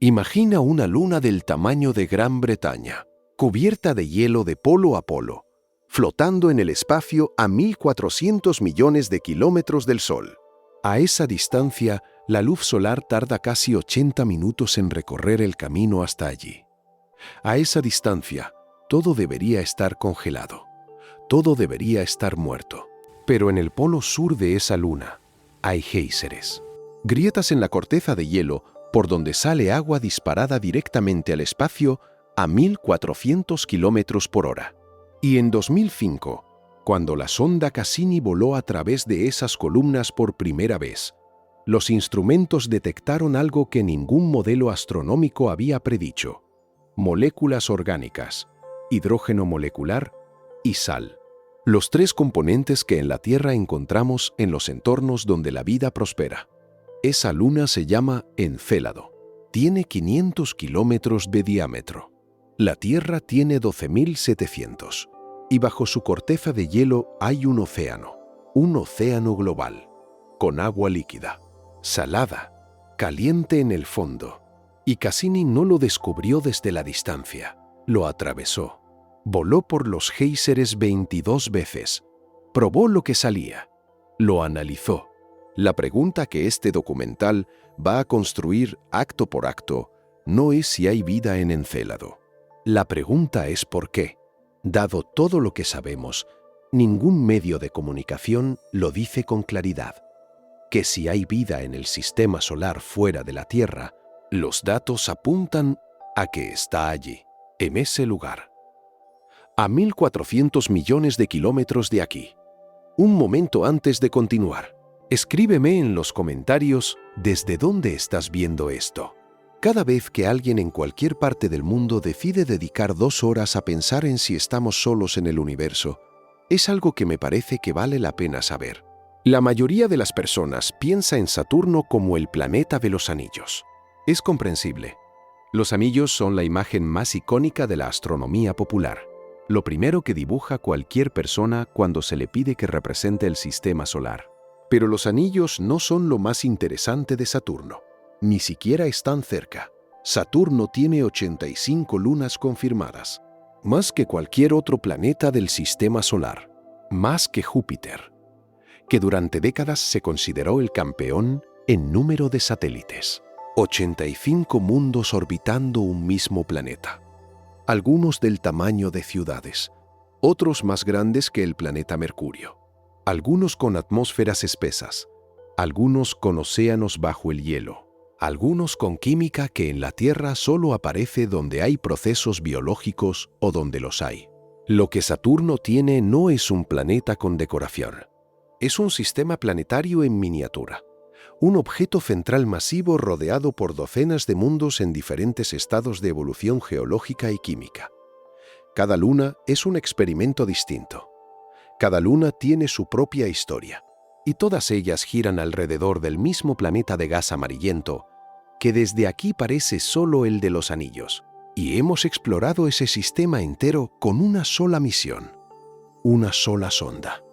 Imagina una luna del tamaño de Gran Bretaña, cubierta de hielo de polo a polo, flotando en el espacio a 1.400 millones de kilómetros del Sol. A esa distancia, la luz solar tarda casi 80 minutos en recorrer el camino hasta allí. A esa distancia, todo debería estar congelado. Todo debería estar muerto. Pero en el polo sur de esa luna hay géiseres, grietas en la corteza de hielo por donde sale agua disparada directamente al espacio a 1.400 kilómetros por hora. Y en 2005, cuando la sonda Cassini voló a través de esas columnas por primera vez, los instrumentos detectaron algo que ningún modelo astronómico había predicho: moléculas orgánicas, hidrógeno molecular y sal. Los tres componentes que en la Tierra encontramos en los entornos donde la vida prospera. Esa luna se llama Encélado. Tiene 500 kilómetros de diámetro. La Tierra tiene 12.700. Y bajo su corteza de hielo hay un océano global, con agua líquida, salada, caliente en el fondo. Y Cassini no lo descubrió desde la distancia, lo atravesó. Voló por los géiseres 22 veces, probó lo que salía, lo analizó. La pregunta que este documental va a construir acto por acto no es si hay vida en Encélado. La pregunta es por qué. Dado todo lo que sabemos, ningún medio de comunicación lo dice con claridad. Que si hay vida en el sistema solar fuera de la Tierra, los datos apuntan a que está allí, en ese lugar. A 1.400 millones de kilómetros de aquí. Un momento antes de continuar, escríbeme en los comentarios desde dónde estás viendo esto. Cada vez que alguien en cualquier parte del mundo decide dedicar 2 horas a pensar en si estamos solos en el universo, es algo que me parece que vale la pena saber. La mayoría de las personas piensa en Saturno como el planeta de los anillos. Es comprensible. Los anillos son la imagen más icónica de la astronomía popular. Lo primero que dibuja cualquier persona cuando se le pide que represente el sistema solar. Pero los anillos no son lo más interesante de Saturno. Ni siquiera están cerca. Saturno tiene 85 lunas confirmadas, más que cualquier otro planeta del sistema solar, más que Júpiter, que durante décadas se consideró el campeón en número de satélites. 85 mundos orbitando un mismo planeta. Algunos del tamaño de ciudades, otros más grandes que el planeta Mercurio, algunos con atmósferas espesas, algunos con océanos bajo el hielo, algunos con química que en la Tierra solo aparece donde hay procesos biológicos o donde los hay. Lo que Saturno tiene no es un planeta con decoración, es un sistema planetario en miniatura. Un objeto central masivo rodeado por docenas de mundos en diferentes estados de evolución geológica y química. Cada luna es un experimento distinto. Cada luna tiene su propia historia, y todas ellas giran alrededor del mismo planeta de gas amarillento, que desde aquí parece solo el de los anillos. Y hemos explorado ese sistema entero con una sola misión, una sola sonda,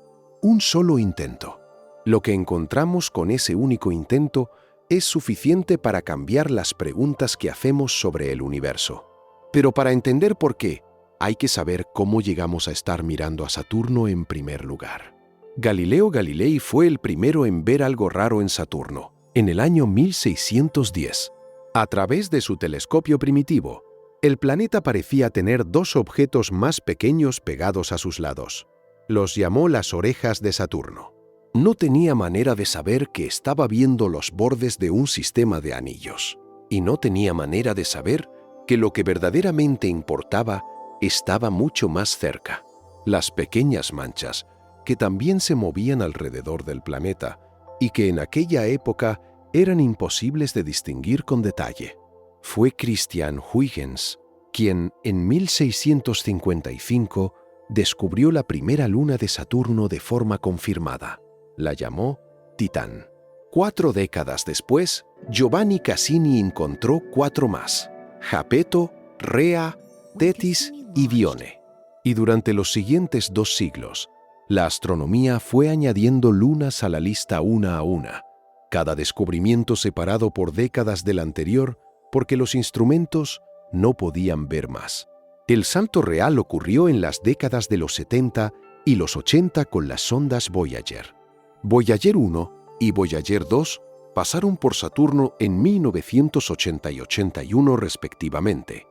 un solo intento. Lo que encontramos con ese único intento es suficiente para cambiar las preguntas que hacemos sobre el universo. Pero para entender por qué, hay que saber cómo llegamos a estar mirando a Saturno en primer lugar. Galileo Galilei fue el primero en ver algo raro en Saturno, en el año 1610. A través de su telescopio primitivo, el planeta parecía tener 2 objetos más pequeños pegados a sus lados. Los llamó las orejas de Saturno. No tenía manera de saber que estaba viendo los bordes de un sistema de anillos. Y no tenía manera de saber que lo que verdaderamente importaba estaba mucho más cerca. Las pequeñas manchas que también se movían alrededor del planeta y que en aquella época eran imposibles de distinguir con detalle. Fue Christian Huygens quien, en 1655, descubrió la primera luna de Saturno de forma confirmada. La llamó Titán. 4 décadas después, Giovanni Cassini encontró 4 más: Japeto, Rea, Tetis y Dione. Y durante los siguientes 2 siglos, la astronomía fue añadiendo lunas a la lista una a una. Cada descubrimiento separado por décadas del anterior porque los instrumentos no podían ver más. El salto real ocurrió en las décadas de los 70 y los 80 con las sondas Voyager. Voyager 1 y Voyager 2 pasaron por Saturno en 1980 y 81 respectivamente,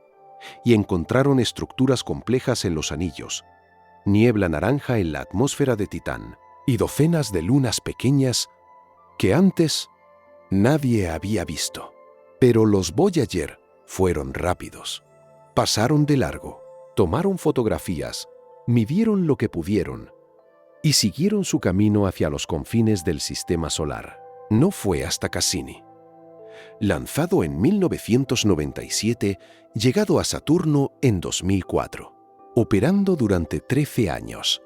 y encontraron estructuras complejas en los anillos, niebla naranja en la atmósfera de Titán y docenas de lunas pequeñas que antes nadie había visto. Pero los Voyager fueron rápidos. Pasaron de largo, tomaron fotografías, midieron lo que pudieron y siguieron su camino hacia los confines del sistema solar. No fue hasta Cassini, lanzado en 1997, llegado a Saturno en 2004, operando durante 13 años,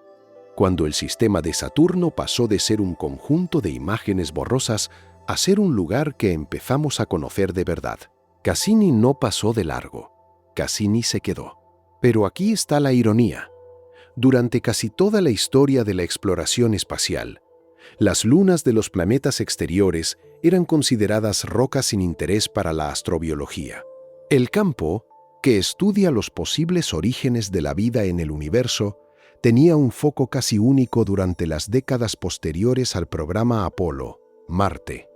cuando el sistema de Saturno pasó de ser un conjunto de imágenes borrosas a ser un lugar que empezamos a conocer de verdad. Cassini no pasó de largo, Cassini se quedó. Pero aquí está la ironía. Durante casi toda la historia de la exploración espacial, las lunas de los planetas exteriores eran consideradas rocas sin interés para la astrobiología. El campo, que estudia los posibles orígenes de la vida en el universo, tenía un foco casi único durante las décadas posteriores al programa Apolo, Marte.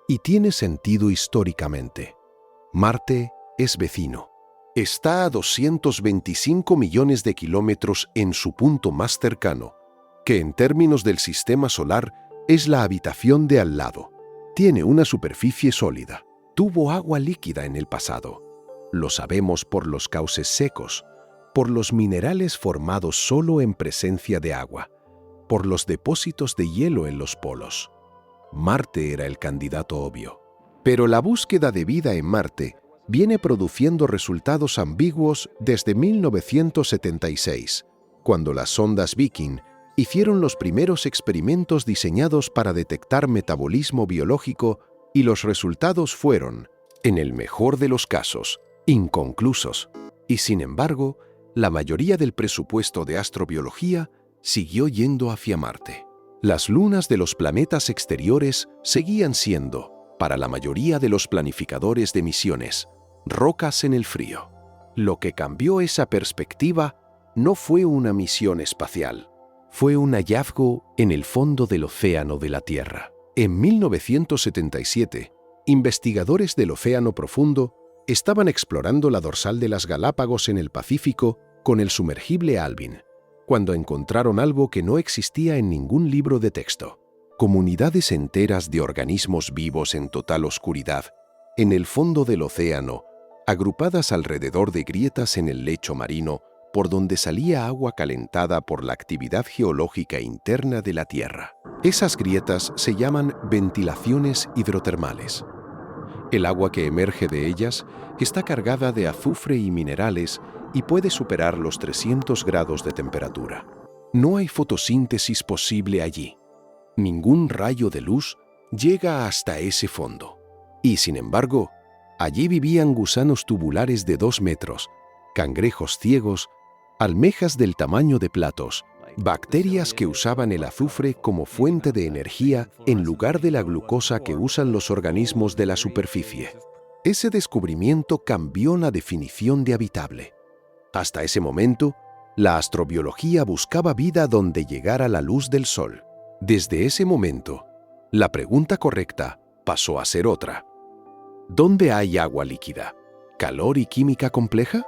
Y tiene sentido históricamente. Marte es vecino. Está a 225 millones de kilómetros en su punto más cercano, que en términos del sistema solar es la habitación de al lado. Tiene una superficie sólida. Tuvo agua líquida en el pasado. Lo sabemos por los cauces secos, por los minerales formados solo en presencia de agua, por los depósitos de hielo en los polos. Marte era el candidato obvio. Pero la búsqueda de vida en Marte viene produciendo resultados ambiguos desde 1976, cuando las sondas Viking hicieron los primeros experimentos diseñados para detectar metabolismo biológico y los resultados fueron, en el mejor de los casos, inconclusos. Y sin embargo, la mayoría del presupuesto de astrobiología siguió yendo hacia Marte. Las lunas de los planetas exteriores seguían siendo, para la mayoría de los planificadores de misiones, rocas en el frío. Lo que cambió esa perspectiva no fue una misión espacial, fue un hallazgo en el fondo del océano de la Tierra. En 1977, investigadores del Océano Profundo estaban explorando la dorsal de las Galápagos en el Pacífico con el sumergible Alvin, cuando encontraron algo que no existía en ningún libro de texto: comunidades enteras de organismos vivos en total oscuridad, en el fondo del océano, agrupadas alrededor de grietas en el lecho marino por donde salía agua calentada por la actividad geológica interna de la Tierra. Esas grietas se llaman ventilaciones hidrotermales. El agua que emerge de ellas está cargada de azufre y minerales y puede superar los 300 grados de temperatura. No hay fotosíntesis posible allí. Ningún rayo de luz llega hasta ese fondo. Y sin embargo, allí vivían gusanos tubulares de 2 metros, cangrejos ciegos, almejas del tamaño de platos, bacterias que usaban el azufre como fuente de energía en lugar de la glucosa que usan los organismos de la superficie. Ese descubrimiento cambió la definición de habitable. Hasta ese momento, la astrobiología buscaba vida donde llegara la luz del sol. Desde ese momento, la pregunta correcta pasó a ser otra. ¿Dónde hay agua líquida? ¿Calor y química compleja?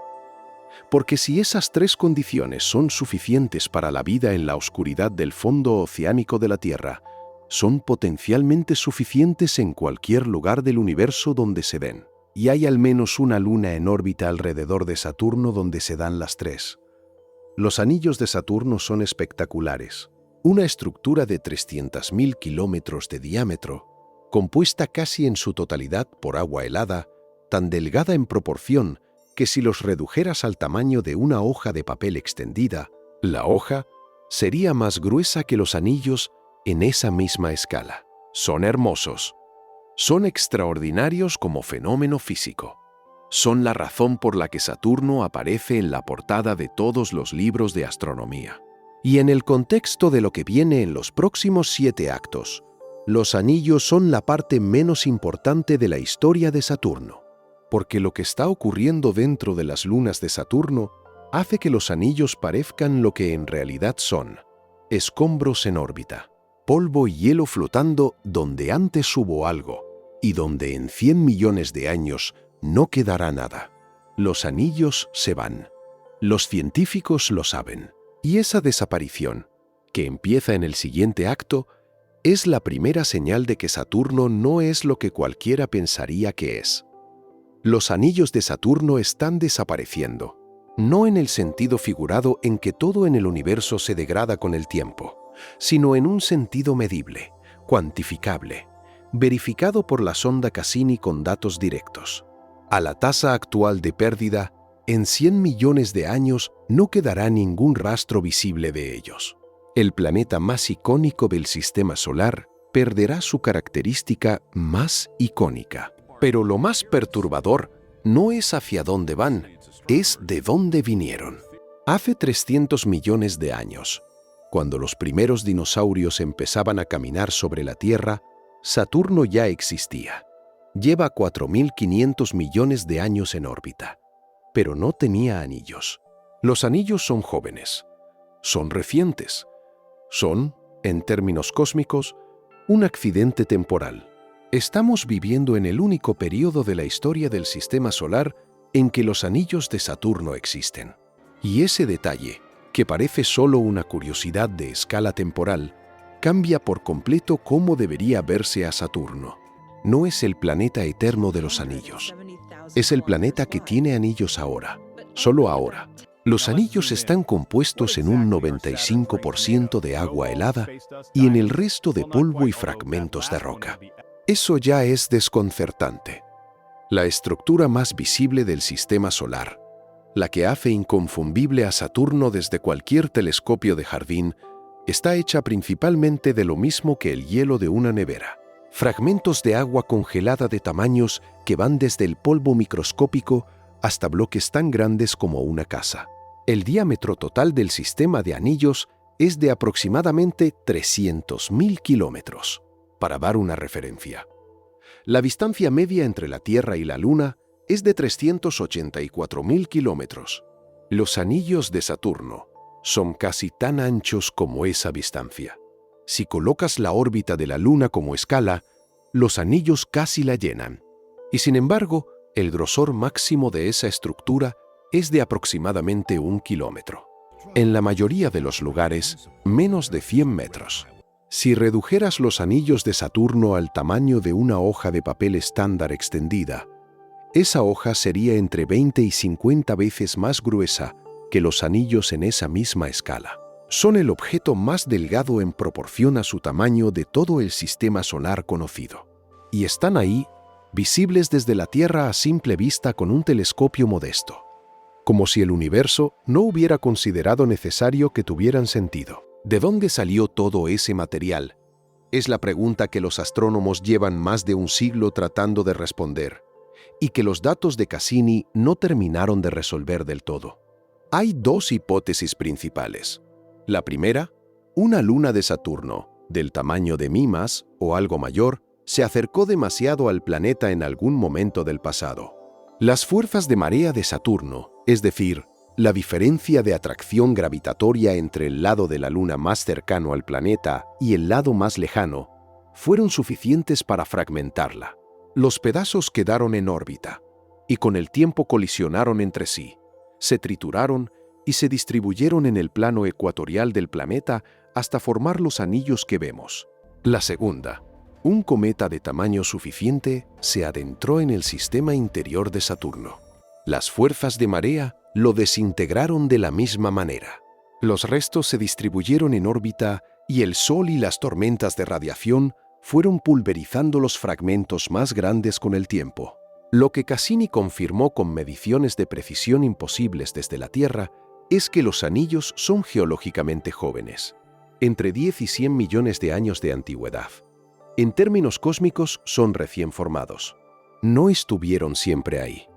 Porque si esas 3 condiciones son suficientes para la vida en la oscuridad del fondo oceánico de la Tierra, son potencialmente suficientes en cualquier lugar del universo donde se den. Y hay al menos una luna en órbita alrededor de Saturno donde se dan las 3. Los anillos de Saturno son espectaculares. Una estructura de 300.000 kilómetros de diámetro, compuesta casi en su totalidad por agua helada, tan delgada en proporción que si los redujeras al tamaño de una hoja de papel extendida, la hoja sería más gruesa que los anillos en esa misma escala. Son hermosos. Son extraordinarios como fenómeno físico. Son la razón por la que Saturno aparece en la portada de todos los libros de astronomía. Y en el contexto de lo que viene en los próximos 7 actos, los anillos son la parte menos importante de la historia de Saturno. porque lo que está ocurriendo dentro de las lunas de Saturno hace que los anillos parezcan lo que en realidad son: escombros en órbita, polvo y hielo flotando donde antes hubo algo y donde en 100 millones de años no quedará nada. Los anillos se van. Los científicos lo saben. Y esa desaparición, que empieza en el siguiente acto, es la primera señal de que Saturno no es lo que cualquiera pensaría que es. Los anillos de Saturno están desapareciendo, no en el sentido figurado en que todo en el universo se degrada con el tiempo, sino en un sentido medible, cuantificable, verificado por la sonda Cassini con datos directos. A la tasa actual de pérdida, en 100 millones de años no quedará ningún rastro visible de ellos. El planeta más icónico del sistema solar perderá su característica más icónica. Pero lo más perturbador no es hacia dónde van, es de dónde vinieron. Hace 300 millones de años, cuando los primeros dinosaurios empezaban a caminar sobre la Tierra, Saturno ya existía. Lleva 4.500 millones de años en órbita, pero no tenía anillos. Los anillos son jóvenes, son recientes, son, en términos cósmicos, un accidente temporal. Estamos viviendo en el único periodo de la historia del sistema solar en que los anillos de Saturno existen. Y ese detalle, que parece solo una curiosidad de escala temporal, cambia por completo cómo debería verse a Saturno. No es el planeta eterno de los anillos. Es el planeta que tiene anillos ahora, solo ahora. Los anillos están compuestos en un 95% de agua helada y en el resto de polvo y fragmentos de roca. Eso ya es desconcertante. La estructura más visible del sistema solar, la que hace inconfundible a Saturno desde cualquier telescopio de jardín, está hecha principalmente de lo mismo que el hielo de una nevera. Fragmentos de agua congelada de tamaños que van desde el polvo microscópico hasta bloques tan grandes como una casa. El diámetro total del sistema de anillos es de aproximadamente 300.000 kilómetros. Para dar una referencia, la distancia media entre la Tierra y la Luna es de 384.000 kilómetros. Los anillos de Saturno son casi tan anchos como esa distancia. Si colocas la órbita de la Luna como escala, los anillos casi la llenan. Y sin embargo, el grosor máximo de esa estructura es de aproximadamente 1 kilómetro. En la mayoría de los lugares, menos de 100 metros. Si redujeras los anillos de Saturno al tamaño de una hoja de papel estándar extendida, esa hoja sería entre 20 y 50 veces más gruesa que los anillos en esa misma escala. Son el objeto más delgado en proporción a su tamaño de todo el sistema solar conocido. Y están ahí, visibles desde la Tierra a simple vista con un telescopio modesto, como si el universo no hubiera considerado necesario que tuvieran sentido. ¿De dónde salió todo ese material? Es la pregunta que los astrónomos llevan más de un siglo tratando de responder, y que los datos de Cassini no terminaron de resolver del todo. Hay dos hipótesis principales. La primera, una luna de Saturno, del tamaño de Mimas o algo mayor, se acercó demasiado al planeta en algún momento del pasado. Las fuerzas de marea de Saturno, es decir, la diferencia de atracción gravitatoria entre el lado de la Luna más cercano al planeta y el lado más lejano, fueron suficientes para fragmentarla. Los pedazos quedaron en órbita y con el tiempo colisionaron entre sí, se trituraron y se distribuyeron en el plano ecuatorial del planeta hasta formar los anillos que vemos. La segunda, un cometa de tamaño suficiente se adentró en el sistema interior de Saturno. Las fuerzas de marea lo desintegraron de la misma manera. Los restos se distribuyeron en órbita y el Sol y las tormentas de radiación fueron pulverizando los fragmentos más grandes con el tiempo. Lo que Cassini confirmó con mediciones de precisión imposibles desde la Tierra es que los anillos son geológicamente jóvenes, entre 10 y 100 millones de años de antigüedad. En términos cósmicos son recién formados. No estuvieron siempre ahí.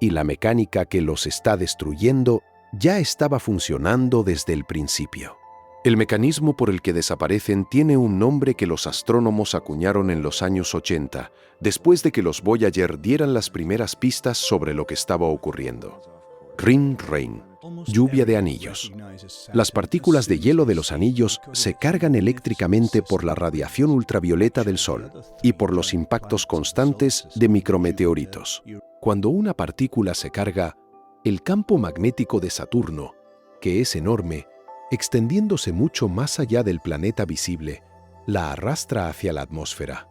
Y la mecánica que los está destruyendo ya estaba funcionando desde el principio. El mecanismo por el que desaparecen tiene un nombre que los astrónomos acuñaron en los años 80, después de que los Voyager dieran las primeras pistas sobre lo que estaba ocurriendo. Ring Rain, lluvia de anillos. Las partículas de hielo de los anillos se cargan eléctricamente por la radiación ultravioleta del Sol y por los impactos constantes de micrometeoritos. Cuando una partícula se carga, el campo magnético de Saturno, que es enorme, extendiéndose mucho más allá del planeta visible, la arrastra hacia la atmósfera.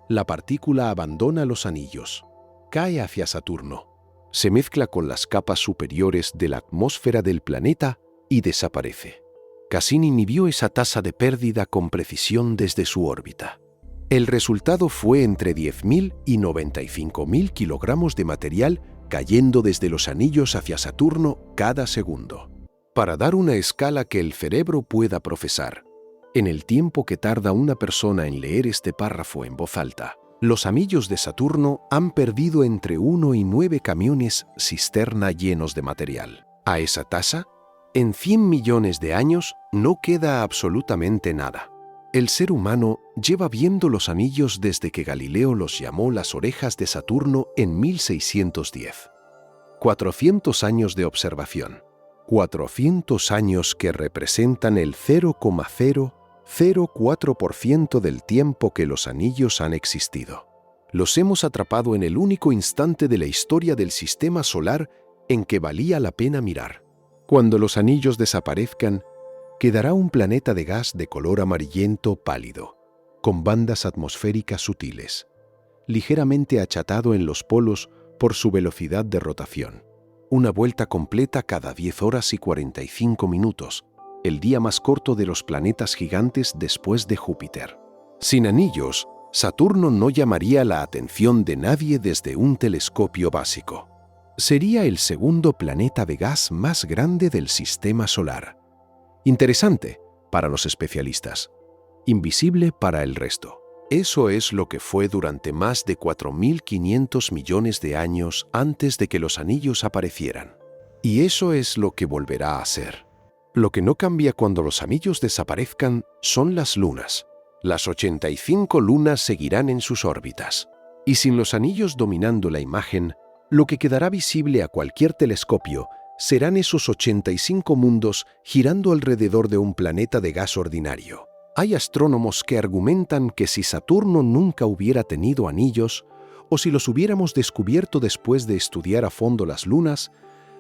La partícula abandona los anillos, cae hacia Saturno, se mezcla con las capas superiores de la atmósfera del planeta y desaparece. Cassini midió esa tasa de pérdida con precisión desde su órbita. El resultado fue entre 10.000 y 95.000 kilogramos de material cayendo desde los anillos hacia Saturno cada segundo. Para dar una escala que el cerebro pueda procesar, en el tiempo que tarda una persona en leer este párrafo en voz alta, los anillos de Saturno han perdido entre 1 y 9 camiones cisterna llenos de material. A esa tasa, en 100 millones de años no queda absolutamente nada. El ser humano lleva viendo los anillos desde que Galileo los llamó las orejas de Saturno en 1610. 400 años de observación. 400 años que representan el 0,004% del tiempo que los anillos han existido. Los hemos atrapado en el único instante de la historia del sistema solar en que valía la pena mirar. Cuando los anillos desaparezcan, quedará un planeta de gas de color amarillento pálido, con bandas atmosféricas sutiles, ligeramente achatado en los polos por su velocidad de rotación. Una vuelta completa cada 10 horas y 45 minutos, el día más corto de los planetas gigantes después de Júpiter. Sin anillos, Saturno no llamaría la atención de nadie desde un telescopio básico. Sería el segundo planeta de gas más grande del sistema solar. Interesante para los especialistas, invisible para el resto. Eso es lo que fue durante más de 4.500 millones de años antes de que los anillos aparecieran. Y eso es lo que volverá a ser. Lo que no cambia cuando los anillos desaparezcan son las lunas. Las 85 lunas seguirán en sus órbitas. Y sin los anillos dominando la imagen, lo que quedará visible a cualquier telescopio serán esos 85 mundos girando alrededor de un planeta de gas ordinario. Hay astrónomos que argumentan que si Saturno nunca hubiera tenido anillos, o si los hubiéramos descubierto después de estudiar a fondo las lunas,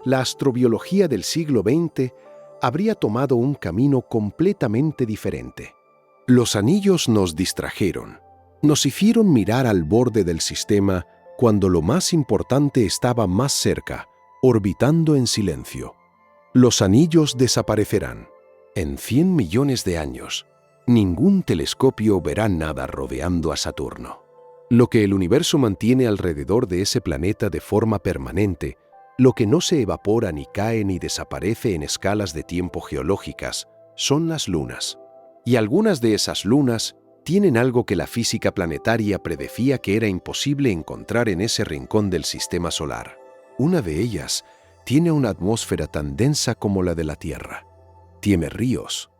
la astrobiología del siglo XX habría tomado un camino completamente diferente. Los anillos nos distrajeron, nos hicieron mirar al borde del sistema cuando lo más importante estaba más cerca, orbitando en silencio. Los anillos desaparecerán. En 100 millones de años, ningún telescopio verá nada rodeando a Saturno. Lo que el universo mantiene alrededor de ese planeta de forma permanente, lo que no se evapora ni cae ni desaparece en escalas de tiempo geológicas, son las lunas. Y algunas de esas lunas tienen algo que la física planetaria predecía que era imposible encontrar en ese rincón del sistema solar. Una de ellas tiene una atmósfera tan densa como la de la Tierra. Tiene ríos,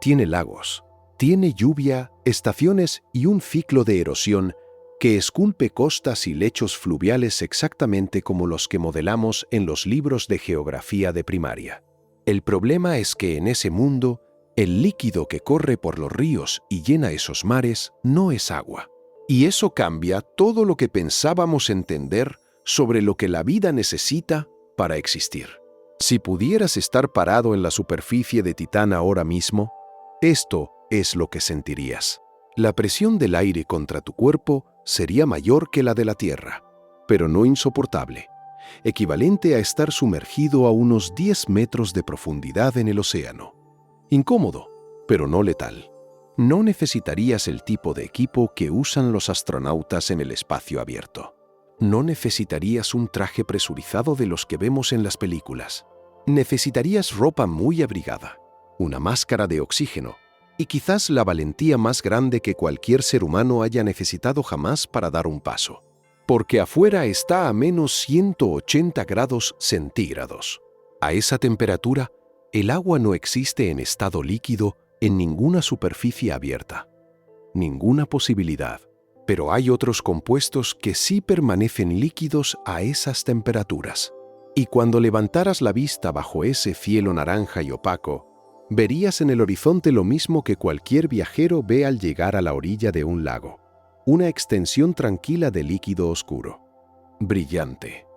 tiene lagos, tiene lluvia, estaciones y un ciclo de erosión que esculpe costas y lechos fluviales exactamente como los que modelamos en los libros de geografía de primaria. El problema es que en ese mundo, el líquido que corre por los ríos y llena esos mares no es agua. Y eso cambia todo lo que pensábamos entender sobre lo que la vida necesita para existir. Si pudieras estar parado en la superficie de Titán ahora mismo, esto es lo que sentirías. La presión del aire contra tu cuerpo sería mayor que la de la Tierra, pero no insoportable, equivalente a estar sumergido a unos 10 metros de profundidad en el océano. Incómodo, pero no letal. No necesitarías el tipo de equipo que usan los astronautas en el espacio abierto. No necesitarías un traje presurizado de los que vemos en las películas. Necesitarías ropa muy abrigada, una máscara de oxígeno y quizás la valentía más grande que cualquier ser humano haya necesitado jamás para dar un paso. Porque afuera está a menos 180 grados centígrados. A esa temperatura, El agua no existe en estado líquido en ninguna superficie abierta. Ninguna posibilidad. Pero hay otros compuestos que sí permanecen líquidos a esas temperaturas. Y cuando levantaras la vista bajo ese cielo naranja y opaco, verías en el horizonte lo mismo que cualquier viajero ve al llegar a la orilla de un lago. Una extensión tranquila de líquido oscuro. Brillante.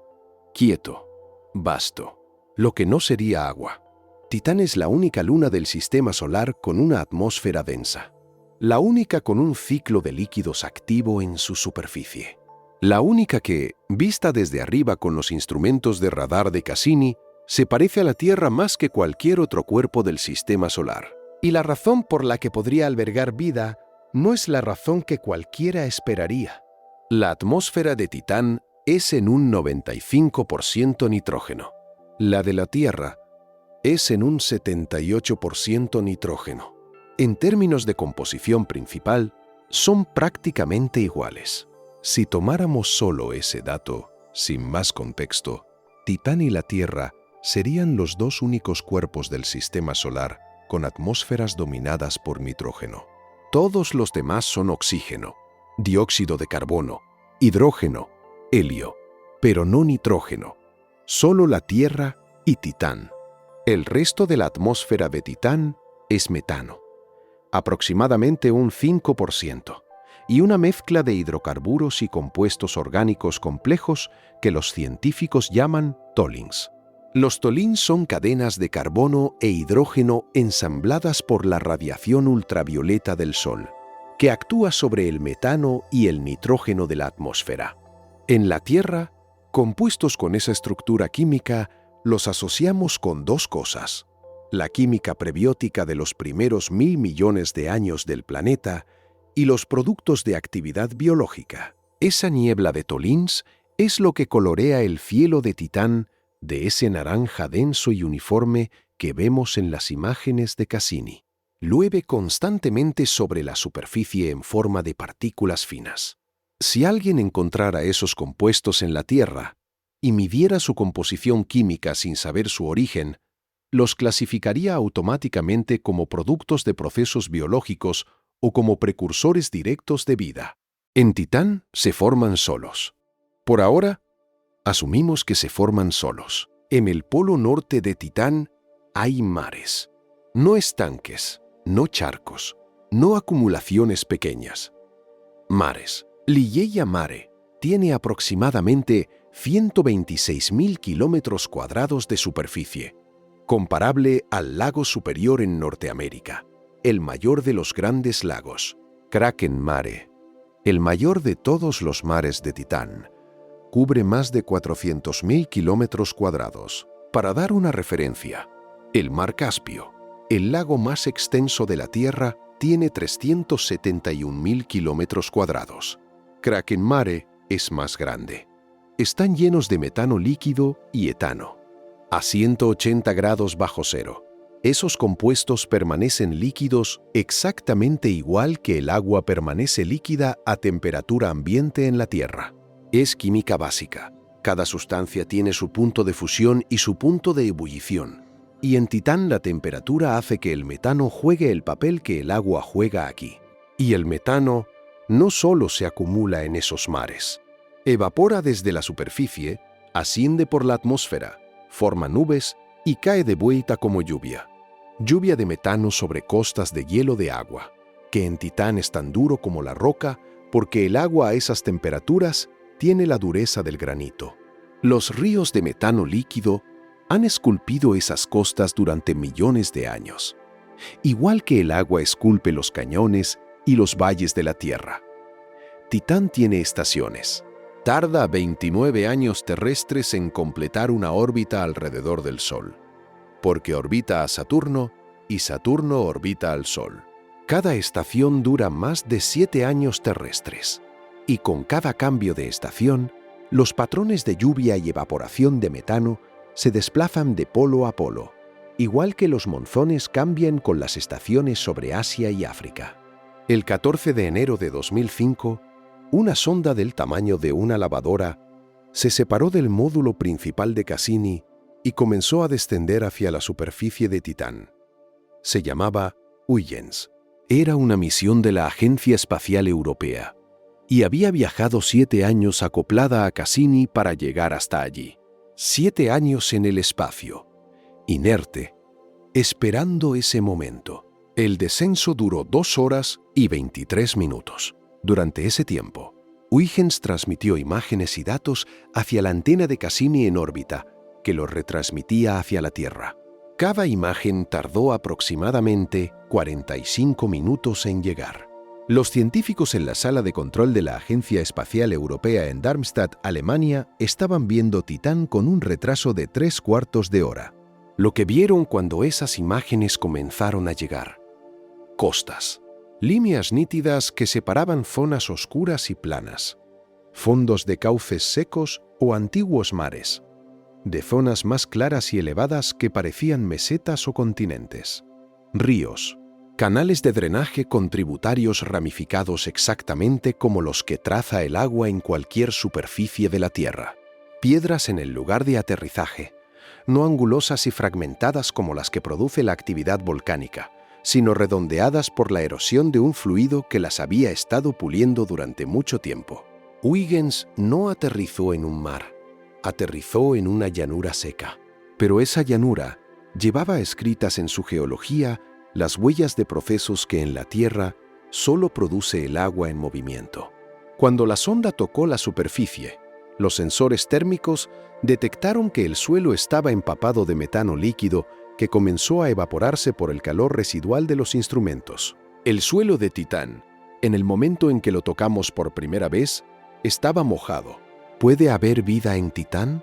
Quieto. Vasto. Lo que no sería agua. Titán es la única luna del sistema solar con una atmósfera densa. La única con un ciclo de líquidos activo en su superficie. La única que, vista desde arriba con los instrumentos de radar de Cassini, se parece a la Tierra más que cualquier otro cuerpo del sistema solar. Y la razón por la que podría albergar vida no es la razón que cualquiera esperaría. La atmósfera de Titán es en un 95% nitrógeno. La de la Tierra es en un 78% nitrógeno. En términos de composición principal, son prácticamente iguales. Si tomáramos solo ese dato, sin más contexto, Titán y la Tierra serían los dos únicos cuerpos del sistema solar con atmósferas dominadas por nitrógeno. Todos los demás son oxígeno, dióxido de carbono, hidrógeno, helio, pero no nitrógeno. Solo la Tierra y Titán. El resto de la atmósfera de Titán es metano, aproximadamente un 5%, y una mezcla de hidrocarburos y compuestos orgánicos complejos que los científicos llaman tolins. Los tolins son cadenas de carbono e hidrógeno ensambladas por la radiación ultravioleta del Sol, que actúa sobre el metano y el nitrógeno de la atmósfera. En la Tierra, compuestos con esa estructura química, los asociamos con dos cosas: la química prebiótica de los primeros 1.000 millones de años del planeta y los productos de actividad biológica. Esa niebla de tolins es lo que colorea el cielo de Titán de ese naranja denso y uniforme que vemos en las imágenes de Cassini. Llueve constantemente sobre la superficie en forma de partículas finas. Si alguien encontrara esos compuestos en la Tierra y midiera su composición química sin saber su origen, los clasificaría automáticamente como productos de procesos biológicos o como precursores directos de vida. En Titán se forman solos. Por ahora, asumimos que se forman solos. En el polo norte de Titán hay mares. No estanques, no charcos, no acumulaciones pequeñas. Mares. Ligeia Mare tiene aproximadamente 126.000 kilómetros cuadrados de superficie, comparable al lago Superior en Norteamérica, el mayor de los grandes lagos. Kraken Mare, el mayor de todos los mares de Titán, cubre más de 400.000 kilómetros cuadrados. Para dar una referencia, el Mar Caspio, el lago más extenso de la Tierra, tiene 371.000 kilómetros cuadrados. Kraken Mare es más grande. Están llenos de metano líquido y etano. A 180 grados bajo cero, esos compuestos permanecen líquidos exactamente igual que el agua permanece líquida a temperatura ambiente en la Tierra. Es química básica. Cada sustancia tiene su punto de fusión y su punto de ebullición. Y en Titán la temperatura hace que el metano juegue el papel que el agua juega aquí. Y el metano no solo se acumula en esos mares. Evapora desde la superficie, asciende por la atmósfera, forma nubes y cae de vuelta como lluvia. Lluvia de metano sobre costas de hielo de agua, que en Titán es tan duro como la roca porque el agua a esas temperaturas tiene la dureza del granito. Los ríos de metano líquido han esculpido esas costas durante millones de años, igual que el agua esculpe los cañones y los valles de la Tierra. Titán tiene estaciones. Tarda 29 años terrestres en completar una órbita alrededor del Sol, porque orbita a Saturno y Saturno orbita al Sol. Cada estación dura más de 7 años terrestres, y con cada cambio de estación, los patrones de lluvia y evaporación de metano se desplazan de polo a polo, igual que los monzones cambian con las estaciones sobre Asia y África. El 14 de enero de 2005, una sonda del tamaño de una lavadora se separó del módulo principal de Cassini y comenzó a descender hacia la superficie de Titán. Se llamaba Huygens. Era una misión de la Agencia Espacial Europea y había viajado 7 años acoplada a Cassini para llegar hasta allí. 7 años en el espacio, inerte, esperando ese momento. El descenso duró 2 horas y 23 minutos. Durante ese tiempo, Huygens transmitió imágenes y datos hacia la antena de Cassini en órbita, que los retransmitía hacia la Tierra. Cada imagen tardó aproximadamente 45 minutos en llegar. Los científicos en la sala de control de la Agencia Espacial Europea en Darmstadt, Alemania, estaban viendo Titán con un retraso de 3/4 de hora. Lo que vieron cuando esas imágenes comenzaron a llegar: costas, líneas nítidas que separaban zonas oscuras y planas, fondos de cauces secos o antiguos mares, de zonas más claras y elevadas que parecían mesetas o continentes, ríos, canales de drenaje con tributarios ramificados exactamente como los que traza el agua en cualquier superficie de la Tierra, piedras en el lugar de aterrizaje, no angulosas y fragmentadas como las que produce la actividad volcánica, sino redondeadas por la erosión de un fluido que las había estado puliendo durante mucho tiempo. Huygens no aterrizó en un mar, aterrizó en una llanura seca, pero esa llanura llevaba escritas en su geología las huellas de procesos que en la Tierra solo produce el agua en movimiento. Cuando la sonda tocó la superficie, los sensores térmicos detectaron que el suelo estaba empapado de metano líquido que comenzó a evaporarse por el calor residual de los instrumentos. El suelo de Titán, en el momento en que lo tocamos por primera vez, estaba mojado. ¿Puede haber vida en Titán?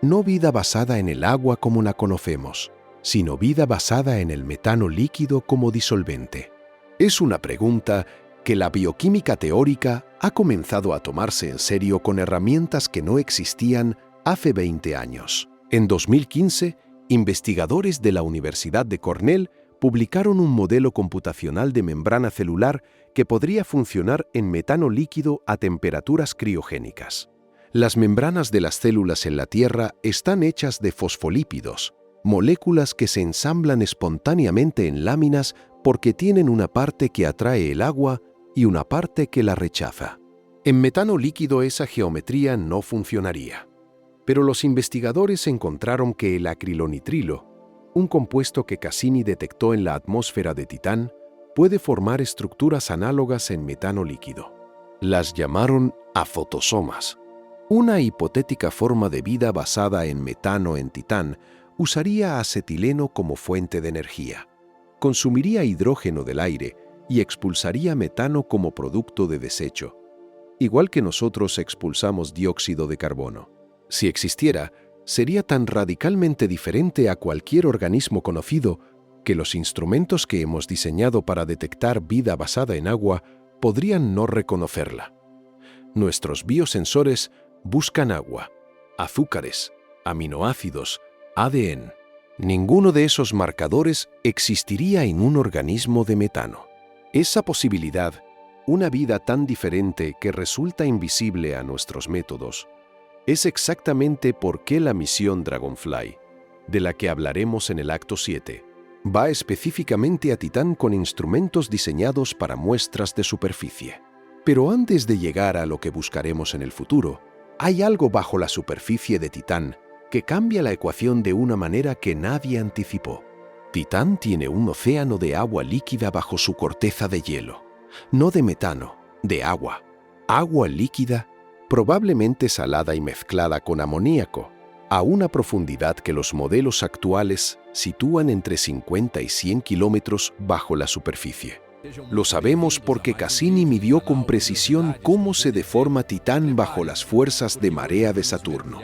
No vida basada en el agua como la conocemos, sino vida basada en el metano líquido como disolvente. Es una pregunta que la bioquímica teórica ha comenzado a tomarse en serio con herramientas que no existían hace 20 años. En 2015, investigadores de la Universidad de Cornell publicaron un modelo computacional de membrana celular que podría funcionar en metano líquido a temperaturas criogénicas. Las membranas de las células en la Tierra están hechas de fosfolípidos, moléculas que se ensamblan espontáneamente en láminas porque tienen una parte que atrae el agua y una parte que la rechaza. En metano líquido esa geometría no funcionaría. Pero los investigadores encontraron que el acrilonitrilo, un compuesto que Cassini detectó en la atmósfera de Titán, puede formar estructuras análogas en metano líquido. Las llamaron afotosomas. Una hipotética forma de vida basada en metano en Titán usaría acetileno como fuente de energía, consumiría hidrógeno del aire y expulsaría metano como producto de desecho, igual que nosotros expulsamos dióxido de carbono. Si existiera, sería tan radicalmente diferente a cualquier organismo conocido que los instrumentos que hemos diseñado para detectar vida basada en agua podrían no reconocerla. Nuestros biosensores buscan agua, azúcares, aminoácidos, ADN. Ninguno de esos marcadores existiría en un organismo de metano. Esa posibilidad, una vida tan diferente que resulta invisible a nuestros métodos, es exactamente por qué la misión Dragonfly, de la que hablaremos en el acto 7, va específicamente a Titán con instrumentos diseñados para muestras de superficie. Pero antes de llegar a lo que buscaremos en el futuro, hay algo bajo la superficie de Titán que cambia la ecuación de una manera que nadie anticipó. Titán tiene un océano de agua líquida bajo su corteza de hielo, no de metano, de agua. Agua líquida, probablemente salada y mezclada con amoníaco, a una profundidad que los modelos actuales sitúan entre 50 y 100 kilómetros bajo la superficie. Lo sabemos porque Cassini midió con precisión cómo se deforma Titán bajo las fuerzas de marea de Saturno.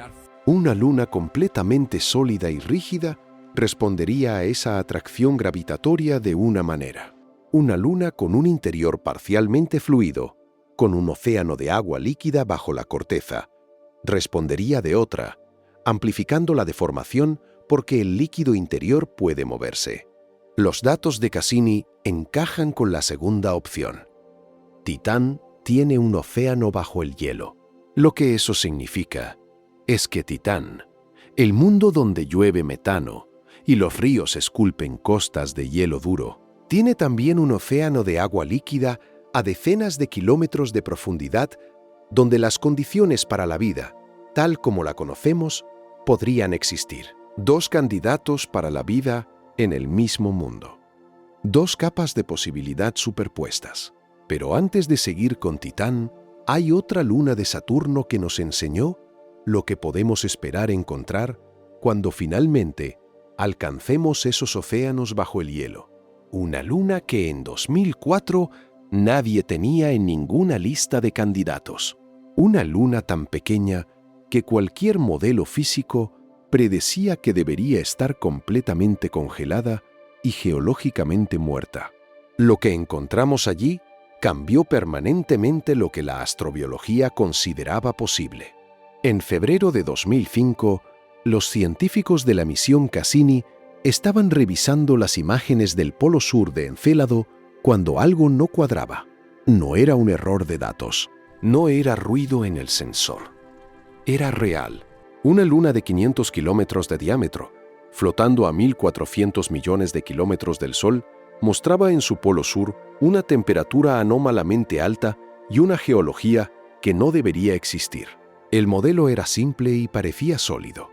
Una luna completamente sólida y rígida respondería a esa atracción gravitatoria de una manera. Una luna con un interior parcialmente fluido, con un océano de agua líquida bajo la corteza, respondería de otra, amplificando la deformación porque el líquido interior puede moverse. Los datos de Cassini encajan con la segunda opción. Titán tiene un océano bajo el hielo. Lo que eso significa es que Titán El mundo donde llueve metano y los ríos esculpen costas de hielo duro, tiene también un océano de agua líquida a decenas de kilómetros de profundidad donde las condiciones para la vida, tal como la conocemos, podrían existir. Dos candidatos para la vida en el mismo mundo. Dos capas de posibilidad superpuestas. Pero antes de seguir con Titán, hay otra luna de Saturno que nos enseñó lo que podemos esperar encontrar cuando finalmente alcancemos esos océanos bajo el hielo. Una luna que en 2004 nadie tenía en ninguna lista de candidatos. Una luna tan pequeña que cualquier modelo físico predecía que debería estar completamente congelada y geológicamente muerta. Lo que encontramos allí cambió permanentemente lo que la astrobiología consideraba posible. En febrero de 2005, los científicos de la misión Cassini estaban revisando las imágenes del polo sur de Encélado cuando algo no cuadraba. No era un error de datos, no era ruido en el sensor. Era real. Una luna de 500 kilómetros de diámetro, flotando a 1.400 millones de kilómetros del Sol, mostraba en su polo sur una temperatura anómalamente alta y una geología que no debería existir. El modelo era simple y parecía sólido.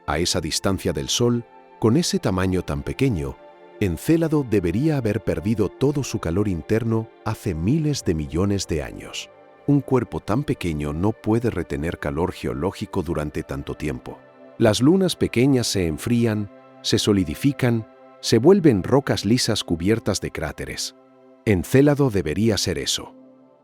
A esa distancia del Sol, con ese tamaño tan pequeño, Encélado debería haber perdido todo su calor interno hace miles de millones de años. Un cuerpo tan pequeño no puede retener calor geológico durante tanto tiempo. Las lunas pequeñas se enfrían, se solidifican, se vuelven rocas lisas cubiertas de cráteres. Encélado debería ser eso,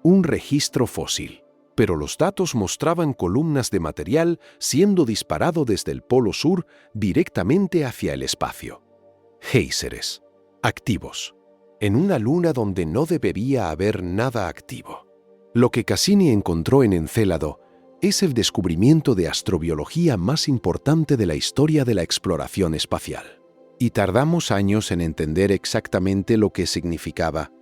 un registro fósil. Pero los datos mostraban columnas de material siendo disparado desde el polo sur directamente hacia el espacio. Géiseres, activos, en una luna donde no debería haber nada activo. Lo que Cassini encontró en Encélado es el descubrimiento de astrobiología más importante de la historia de la exploración espacial. Y tardamos años en entender exactamente lo que significaba.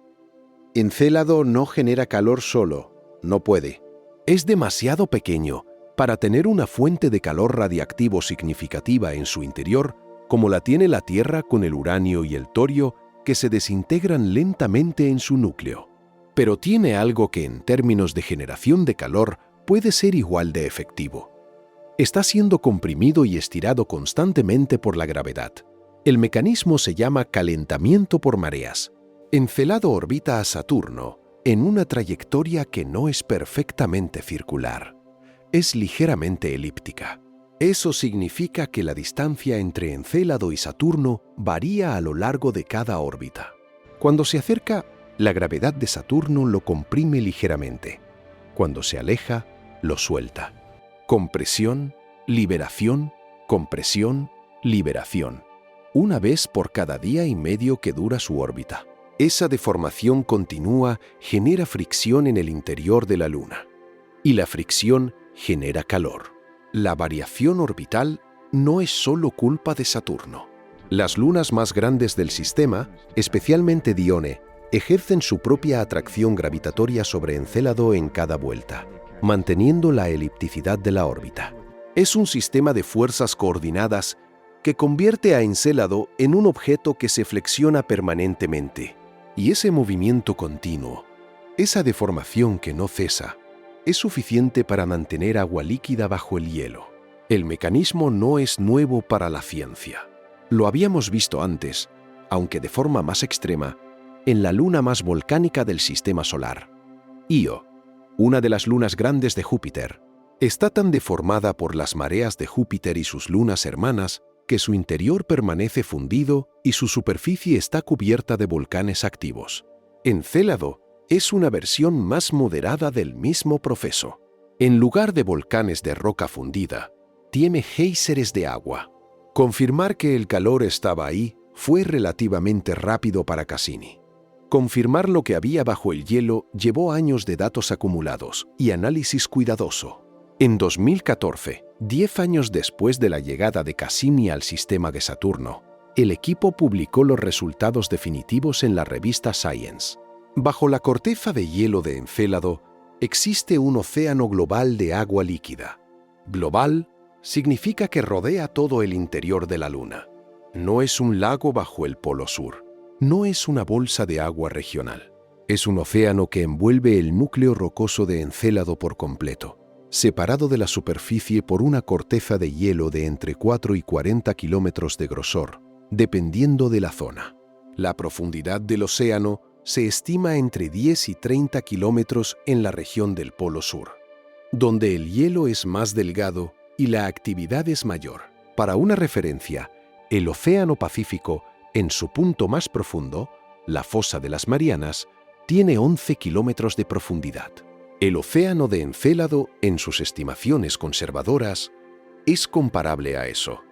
Encélado no genera calor solo, no puede. Es demasiado pequeño para tener una fuente de calor radiactivo significativa en su interior, como la tiene la Tierra con el uranio y el torio que se desintegran lentamente en su núcleo. Pero tiene algo que en términos de generación de calor puede ser igual de efectivo. Está siendo comprimido y estirado constantemente por la gravedad. El mecanismo se llama calentamiento por mareas. Encélado orbita a Saturno en una trayectoria que no es perfectamente circular. Es ligeramente elíptica. Eso significa que la distancia entre Encélado y Saturno varía a lo largo de cada órbita. Cuando se acerca, la gravedad de Saturno lo comprime ligeramente. Cuando se aleja, lo suelta. Compresión, liberación, compresión, liberación. Una vez por cada día y medio que dura su órbita. Esa deformación continua genera fricción en el interior de la Luna. Y la fricción genera calor. La variación orbital no es solo culpa de Saturno. Las lunas más grandes del sistema, especialmente Dione, ejercen su propia atracción gravitatoria sobre Encélado en cada vuelta, manteniendo la elipticidad de la órbita. Es un sistema de fuerzas coordinadas que convierte a Encélado en un objeto que se flexiona permanentemente. Y ese movimiento continuo, esa deformación que no cesa, es suficiente para mantener agua líquida bajo el hielo. El mecanismo no es nuevo para la ciencia. Lo habíamos visto antes, aunque de forma más extrema, en la luna más volcánica del sistema solar. Io, una de las lunas grandes de Júpiter, está tan deformada por las mareas de Júpiter y sus lunas hermanas que su interior permanece fundido y su superficie está cubierta de volcanes activos. Encélado es una versión más moderada del mismo proceso. En lugar de volcanes de roca fundida, tiene géiseres de agua. Confirmar que el calor estaba ahí fue relativamente rápido para Cassini. Confirmar lo que había bajo el hielo llevó años de datos acumulados y análisis cuidadoso. En 2014, 10 años después de la llegada de Cassini al sistema de Saturno, el equipo publicó los resultados definitivos en la revista Science. Bajo la corteza de hielo de Encélado existe un océano global de agua líquida. Global significa que rodea todo el interior de la Luna. No es un lago bajo el Polo Sur. No es una bolsa de agua regional. Es un océano que envuelve el núcleo rocoso de Encélado por completo, separado de la superficie por una corteza de hielo de entre 4 y 40 kilómetros de grosor, dependiendo de la zona. La profundidad del océano se estima entre 10 y 30 kilómetros en la región del Polo Sur, donde el hielo es más delgado y la actividad es mayor. Para una referencia, el Océano Pacífico, en su punto más profundo, la Fosa de las Marianas, tiene 11 kilómetros de profundidad. El océano de Encélado, en sus estimaciones conservadoras, es comparable a eso.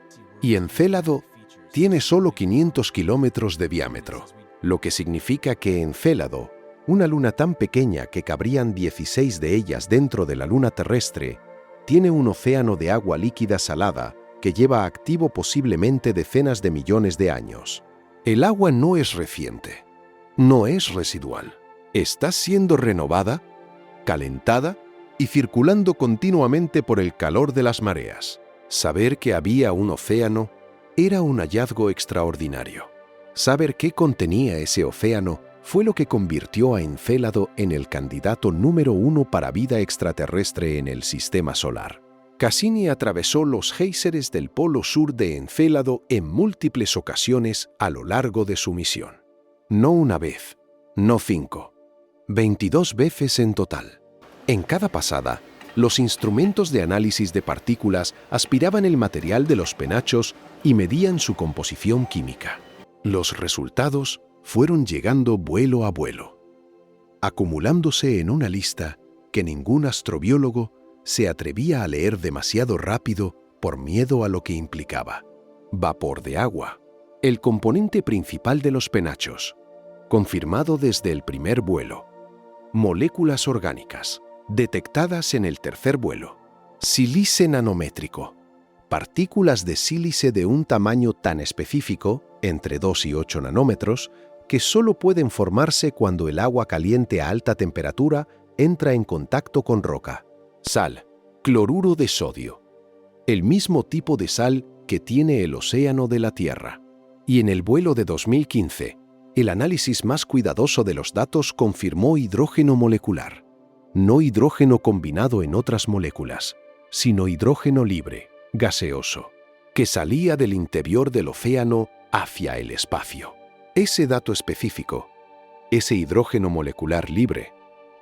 Y Encélado tiene solo 500 kilómetros de diámetro, lo que significa que Encélado, una luna tan pequeña que cabrían 16 de ellas dentro de la luna terrestre, tiene un océano de agua líquida salada que lleva activo posiblemente decenas de millones de años. El agua no es reciente, no es residual. Está siendo renovada, calentada y circulando continuamente por el calor de las mareas. Saber que había un océano era un hallazgo extraordinario. Saber qué contenía ese océano fue lo que convirtió a Encélado en el candidato número 1 para vida extraterrestre en el sistema solar. Cassini atravesó los géiseres del polo sur de Encélado en múltiples ocasiones a lo largo de su misión. No una vez, no 5, 22 veces en total. En cada pasada, los instrumentos de análisis de partículas aspiraban el material de los penachos y medían su composición química. Los resultados fueron llegando vuelo a vuelo, acumulándose en una lista que ningún astrobiólogo se atrevía a leer demasiado rápido por miedo a lo que implicaba. Vapor de agua, el componente principal de los penachos, confirmado desde el primer vuelo. Moléculas orgánicas, detectadas en el tercer vuelo. Sílice nanométrico, partículas de sílice de un tamaño tan específico, entre 2 y 8 nanómetros, que solo pueden formarse cuando el agua caliente a alta temperatura entra en contacto con roca. Sal, cloruro de sodio, el mismo tipo de sal que tiene el océano de la Tierra. Y en el vuelo de 2015, el análisis más cuidadoso de los datos confirmó hidrógeno molecular. No hidrógeno combinado en otras moléculas, sino hidrógeno libre, gaseoso, que salía del interior del océano hacia el espacio. Ese dato específico, ese hidrógeno molecular libre,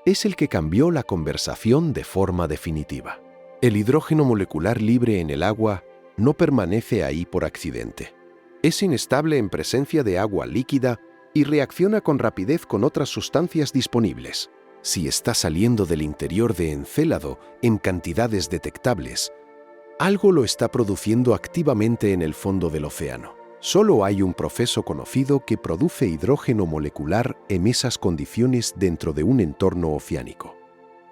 es el que cambió la conversación de forma definitiva. El hidrógeno molecular libre en el agua no permanece ahí por accidente. Es inestable en presencia de agua líquida y reacciona con rapidez con otras sustancias disponibles. Si está saliendo del interior de Encélado en cantidades detectables, algo lo está produciendo activamente en el fondo del océano. Solo hay un proceso conocido que produce hidrógeno molecular en esas condiciones dentro de un entorno oceánico: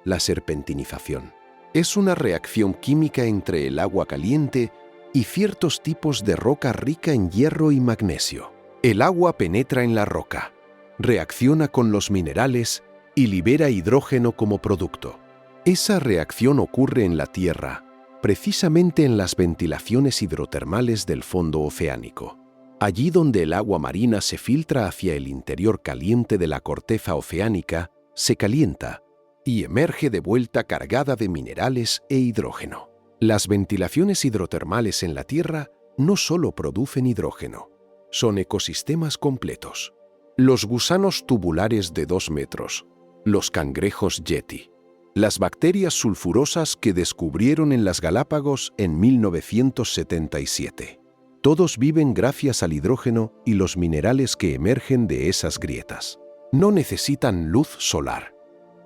la serpentinización. Es una reacción química entre el agua caliente y ciertos tipos de roca rica en hierro y magnesio. El agua penetra en la roca, reacciona con los minerales y libera hidrógeno como producto. Esa reacción ocurre en la Tierra, precisamente en las ventilaciones hidrotermales del fondo oceánico. Allí donde el agua marina se filtra hacia el interior caliente de la corteza oceánica, se calienta y emerge de vuelta cargada de minerales e hidrógeno. Las ventilaciones hidrotermales en la Tierra no solo producen hidrógeno, son ecosistemas completos. Los gusanos tubulares de 2 metros, los cangrejos yeti, las bacterias sulfurosas que descubrieron en las Galápagos en 1977. Todos viven gracias al hidrógeno y los minerales que emergen de esas grietas. No necesitan luz solar,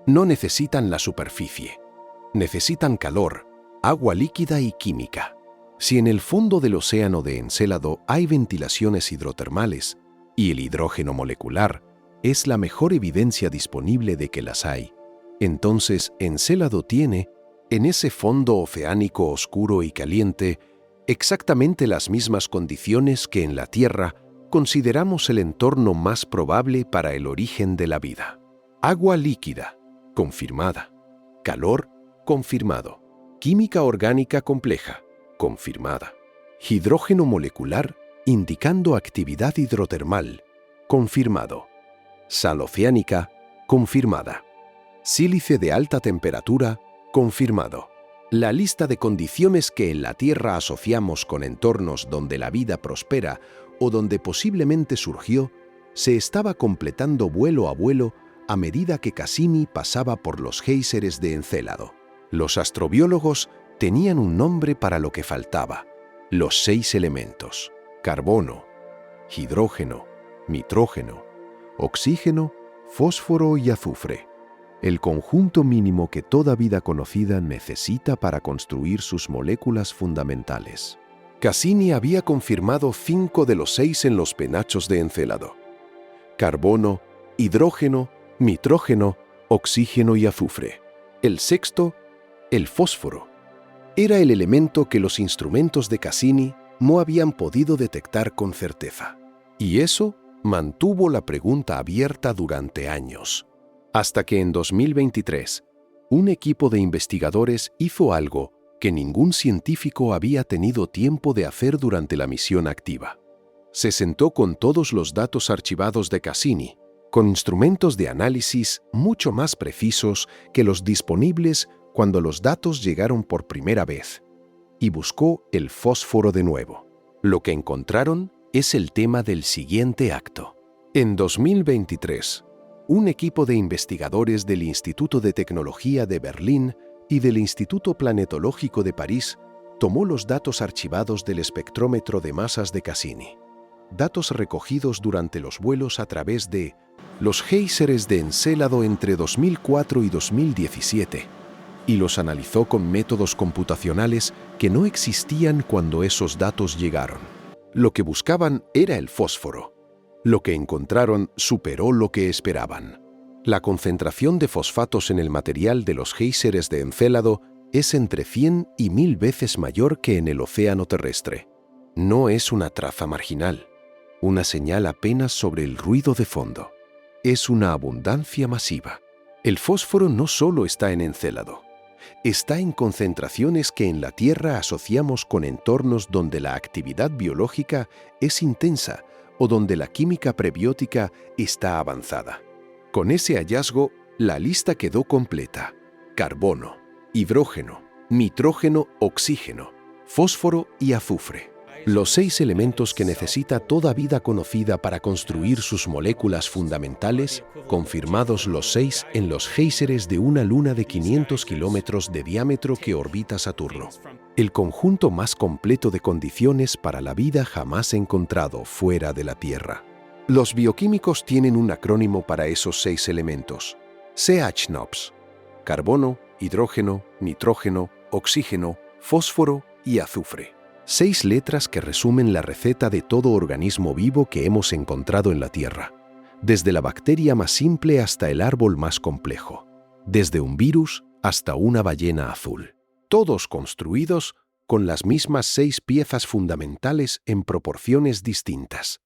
no necesitan la superficie, necesitan calor, agua líquida y química. Si en el fondo del océano de Encélado hay ventilaciones hidrotermales y el hidrógeno molecular es la mejor evidencia disponible de que las hay, entonces Encélado tiene, en ese fondo oceánico oscuro y caliente, exactamente las mismas condiciones que en la Tierra consideramos el entorno más probable para el origen de la vida. Agua líquida, confirmada. Calor, confirmado. Química orgánica compleja, confirmada. Hidrógeno molecular, indicando actividad hidrotermal, confirmado. Sal oceánica, confirmada. Sílice de alta temperatura, confirmado. La lista de condiciones que en la Tierra asociamos con entornos donde la vida prospera o donde posiblemente surgió, se estaba completando vuelo a vuelo a medida que Cassini pasaba por los géiseres de Encélado. Los astrobiólogos tenían un nombre para lo que faltaba: los 6 elementos: carbono, hidrógeno, nitrógeno, oxígeno, fósforo y azufre. El conjunto mínimo que toda vida conocida necesita para construir sus moléculas fundamentales. Cassini había confirmado 5 de los 6 en los penachos de Encélado: carbono, hidrógeno, nitrógeno, oxígeno y azufre. El sexto, el fósforo, era el elemento que los instrumentos de Cassini no habían podido detectar con certeza. Y eso mantuvo la pregunta abierta durante años, hasta que en 2023, un equipo de investigadores hizo algo que ningún científico había tenido tiempo de hacer durante la misión activa. Se sentó con todos los datos archivados de Cassini, con instrumentos de análisis mucho más precisos que los disponibles cuando los datos llegaron por primera vez, y buscó el fósforo de nuevo. Lo que encontraron es el tema del siguiente acto. En 2023, un equipo de investigadores del Instituto de Tecnología de Berlín y del Instituto Planetológico de París tomó los datos archivados del espectrómetro de masas de Cassini, datos recogidos durante los vuelos a través de los géiseres de Encélado entre 2004 y 2017, y los analizó con métodos computacionales que no existían cuando esos datos llegaron. Lo que buscaban era el fósforo. Lo que encontraron superó lo que esperaban. La concentración de fosfatos en el material de los géiseres de Encélado es entre 100 y 1000 veces mayor que en el océano terrestre. No es una traza marginal, una señal apenas sobre el ruido de fondo. Es una abundancia masiva. El fósforo no solo está en Encélado, está en concentraciones que en la Tierra asociamos con entornos donde la actividad biológica es intensa o donde la química prebiótica está avanzada. Con ese hallazgo, la lista quedó completa: carbono, hidrógeno, nitrógeno, oxígeno, fósforo y azufre. Los 6 elementos que necesita toda vida conocida para construir sus moléculas fundamentales, confirmados los 6 en los géiseres de una luna de 500 kilómetros de diámetro que orbita Saturno. El conjunto más completo de condiciones para la vida jamás encontrado fuera de la Tierra. Los bioquímicos tienen un acrónimo para esos 6 elementos: CHNOPS: carbono, hidrógeno, nitrógeno, oxígeno, fósforo y azufre. 6 letras que resumen la receta de todo organismo vivo que hemos encontrado en la Tierra, desde la bacteria más simple hasta el árbol más complejo, desde un virus hasta una ballena azul. Todos construidos con las mismas 6 piezas fundamentales en proporciones distintas.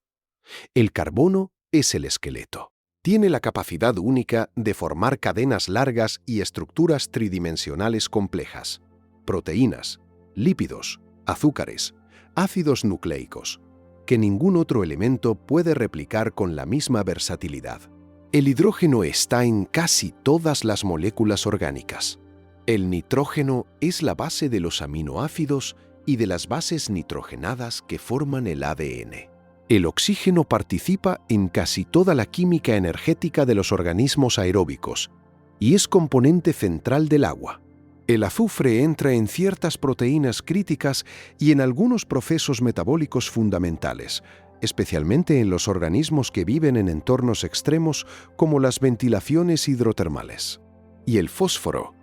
El carbono es el esqueleto. Tiene la capacidad única de formar cadenas largas y estructuras tridimensionales complejas: proteínas, lípidos, azúcares, ácidos nucleicos, que ningún otro elemento puede replicar con la misma versatilidad. El hidrógeno está en casi todas las moléculas orgánicas. El nitrógeno es la base de los aminoácidos y de las bases nitrogenadas que forman el ADN. El oxígeno participa en casi toda la química energética de los organismos aeróbicos y es componente central del agua. El azufre entra en ciertas proteínas críticas y en algunos procesos metabólicos fundamentales, especialmente en los organismos que viven en entornos extremos como las ventilaciones hidrotermales. Y el fósforo,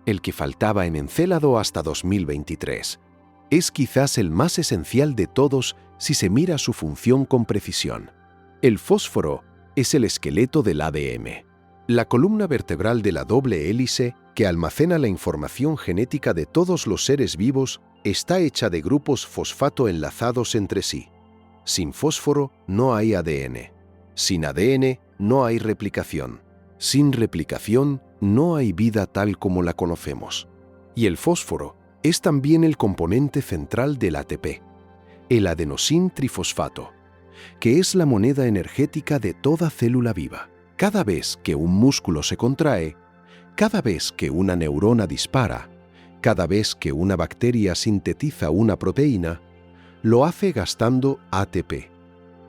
el que faltaba en Encélado hasta 2023, es quizás el más esencial de todos si se mira su función con precisión. El fósforo es el esqueleto del ADN, la columna vertebral de la doble hélice que almacena la información genética de todos los seres vivos. Está hecha de grupos fosfato enlazados entre sí. Sin fósforo no hay ADN. Sin ADN no hay replicación. Sin replicación no hay vida tal como la conocemos. Y el fósforo Es también el componente central del ATP, el adenosín-trifosfato, que es la moneda energética de toda célula viva. Cada vez que un músculo se contrae, cada vez que una neurona dispara, cada vez que una bacteria sintetiza una proteína, lo hace gastando ATP.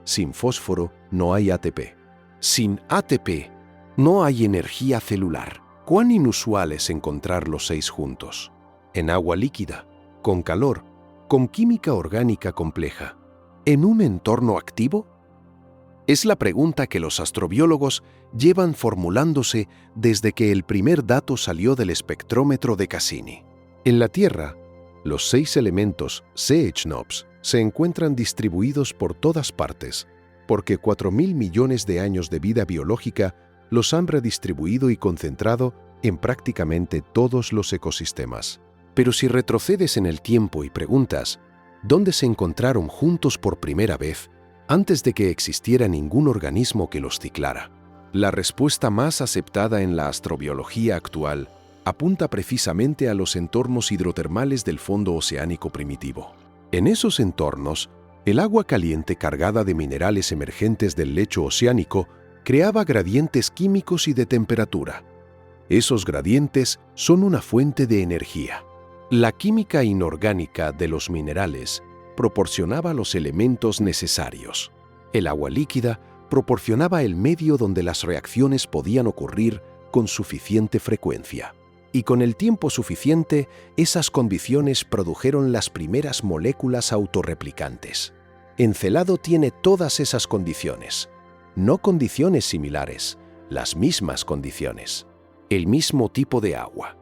Sin fósforo no hay ATP. Sin ATP no hay energía celular. ¿Cuán inusual es encontrar los 6 juntos? En agua líquida, con calor, con química orgánica compleja, ¿en un entorno activo? Es la pregunta que los astrobiólogos llevan formulándose desde que el primer dato salió del espectrómetro de Cassini. En la Tierra, los 6 elementos CH-NOPS se encuentran distribuidos por todas partes, porque 4.000 millones de años de vida biológica los han redistribuido y concentrado en prácticamente todos los ecosistemas. Pero si retrocedes en el tiempo y preguntas, ¿dónde se encontraron juntos por primera vez antes de que existiera ningún organismo que los ciclara? La respuesta más aceptada en la astrobiología actual apunta precisamente a los entornos hidrotermales del fondo oceánico primitivo. En esos entornos, el agua caliente cargada de minerales emergentes del lecho oceánico creaba gradientes químicos y de temperatura. Esos gradientes son una fuente de energía. La química inorgánica de los minerales proporcionaba los elementos necesarios. El agua líquida proporcionaba el medio donde las reacciones podían ocurrir con suficiente frecuencia. Y con el tiempo suficiente, esas condiciones produjeron las primeras moléculas autorreplicantes. Encelado tiene todas esas condiciones. No condiciones similares, las mismas condiciones. El mismo tipo de agua,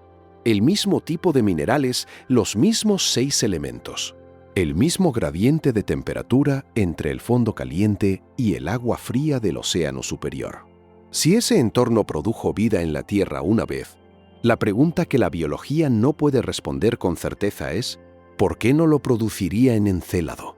el mismo tipo de minerales, los mismos 6 elementos. El mismo gradiente de temperatura entre el fondo caliente y el agua fría del océano superior. Si ese entorno produjo vida en la Tierra una vez, la pregunta que la biología no puede responder con certeza es ¿por qué no lo produciría en Encélado?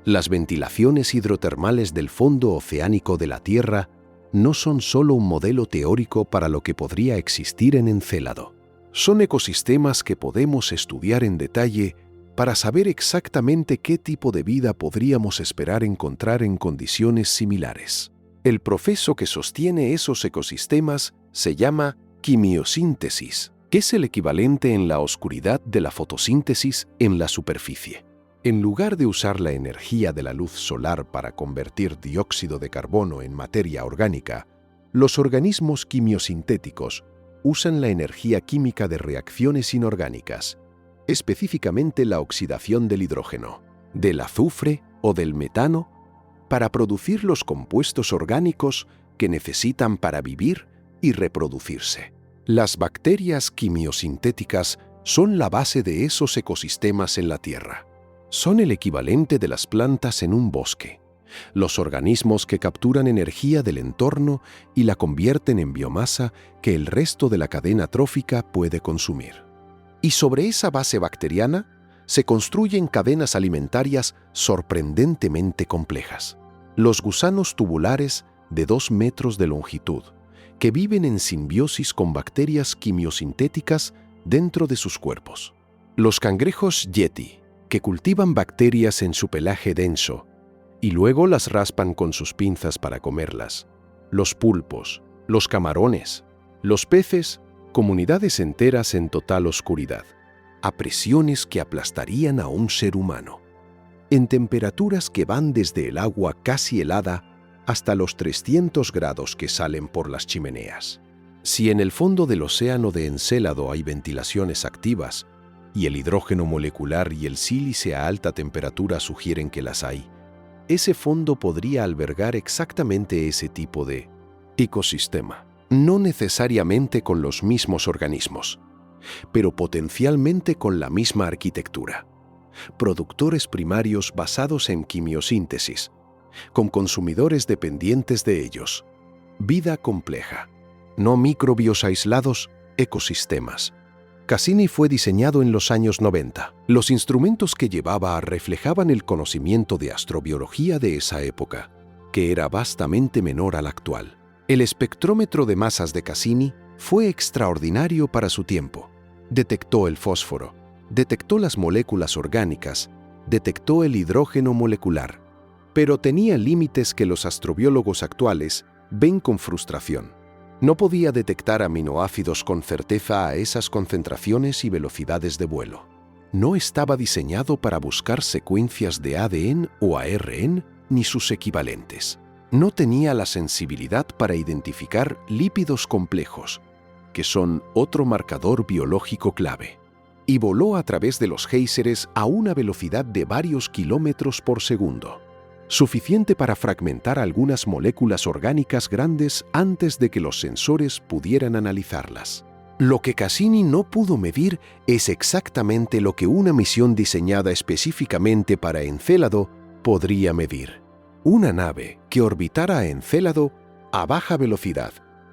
Las ventilaciones hidrotermales del fondo oceánico de la Tierra no son solo un modelo teórico para lo que podría existir en Encélado. Son ecosistemas que podemos estudiar en detalle para saber exactamente qué tipo de vida podríamos esperar encontrar en condiciones similares. El proceso que sostiene esos ecosistemas se llama quimiosíntesis, que es el equivalente en la oscuridad de la fotosíntesis en la superficie. En lugar de usar la energía de la luz solar para convertir dióxido de carbono en materia orgánica, los organismos quimiosintéticos usan la energía química de reacciones inorgánicas, específicamente la oxidación del hidrógeno, del azufre o del metano, para producir los compuestos orgánicos que necesitan para vivir y reproducirse. Las bacterias quimiosintéticas son la base de esos ecosistemas en la Tierra. Son el equivalente de las plantas en un bosque, los organismos que capturan energía del entorno y la convierten en biomasa que el resto de la cadena trófica puede consumir. Y sobre esa base bacteriana se construyen cadenas alimentarias sorprendentemente complejas. Los gusanos tubulares de 2 metros de longitud, que viven en simbiosis con bacterias quimiosintéticas dentro de sus cuerpos. Los cangrejos yeti, que cultivan bacterias en su pelaje denso y luego las raspan con sus pinzas para comerlas. Los pulpos, los camarones, los peces, comunidades enteras en total oscuridad, a presiones que aplastarían a un ser humano, en temperaturas que van desde el agua casi helada hasta los 300 grados que salen por las chimeneas. Si en el fondo del océano de Encélado hay ventilaciones activas, y el hidrógeno molecular y el sílice a alta temperatura sugieren que las hay, ese fondo podría albergar exactamente ese tipo de ecosistema. No necesariamente con los mismos organismos, pero potencialmente con la misma arquitectura. Productores primarios basados en quimiosíntesis, con consumidores dependientes de ellos. Vida compleja, no microbios aislados, ecosistemas. Cassini fue diseñado en los años 90. Los instrumentos que llevaba reflejaban el conocimiento de astrobiología de esa época, que era vastamente menor al actual. El espectrómetro de masas de Cassini fue extraordinario para su tiempo. Detectó el fósforo, Detectó las moléculas orgánicas, detectó el hidrógeno molecular, pero tenía límites que los astrobiólogos actuales ven con frustración. No podía detectar aminoácidos con certeza a esas concentraciones y velocidades de vuelo. No estaba diseñado para buscar secuencias de ADN o ARN ni sus equivalentes. No tenía la sensibilidad para identificar lípidos complejos, que son otro marcador biológico clave, y voló a través de los géiseres a una velocidad de varios kilómetros por segundo, suficiente para fragmentar algunas moléculas orgánicas grandes antes de que los sensores pudieran analizarlas. Lo que Cassini no pudo medir es exactamente lo que una misión diseñada específicamente para Encélado podría medir. Una nave que orbitara a Encélado a baja velocidad,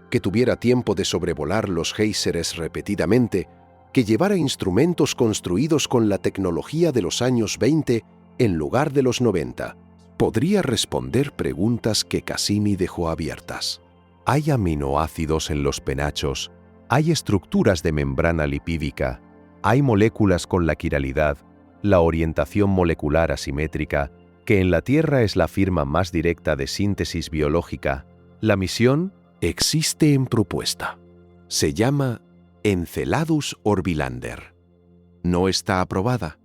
que tuviera tiempo de sobrevolar los géiseres repetidamente, que llevara instrumentos construidos con la tecnología de los años 20 en lugar de los 90, podría responder preguntas que Cassini dejó abiertas. ¿Hay aminoácidos en los penachos? ¿Hay estructuras de membrana lipídica? ¿Hay moléculas con la quiralidad, la orientación molecular asimétrica, que en la Tierra es la firma más directa de síntesis biológica? La misión existe en propuesta. Se llama Enceladus Orbilander. No está aprobada.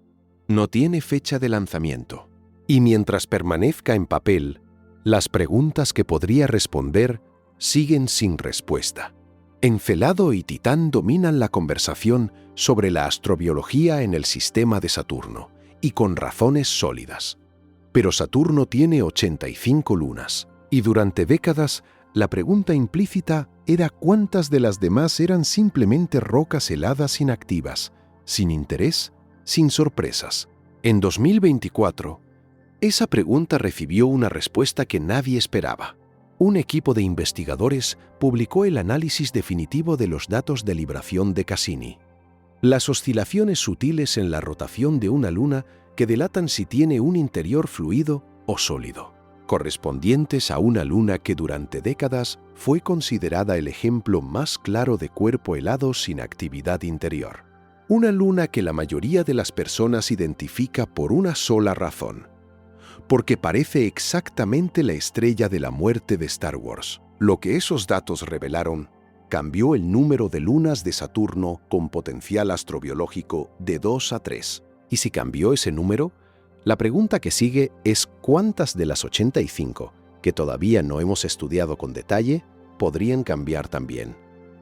No tiene fecha de lanzamiento. Y mientras permanezca en papel, las preguntas que podría responder siguen sin respuesta. Encelado y Titán dominan la conversación sobre la astrobiología en el sistema de Saturno, y con razones sólidas. Pero Saturno tiene 85 lunas, y durante décadas la pregunta implícita era cuántas de las demás eran simplemente rocas heladas inactivas, sin interés, sin sorpresas. En 2024, esa pregunta recibió una respuesta que nadie esperaba. Un equipo de investigadores publicó el análisis definitivo de los datos de libración de Cassini. Las oscilaciones sutiles en la rotación de una luna que delatan si tiene un interior fluido o sólido, correspondientes a una luna que durante décadas fue considerada el ejemplo más claro de cuerpo helado sin actividad interior. Una luna que la mayoría de las personas identifica por una sola razón: porque parece exactamente la estrella de la muerte de Star Wars. Lo que esos datos revelaron cambió el número de lunas de Saturno con potencial astrobiológico de 2 a 3. Y si cambió ese número, la pregunta que sigue es cuántas de las 85, que todavía no hemos estudiado con detalle, podrían cambiar también.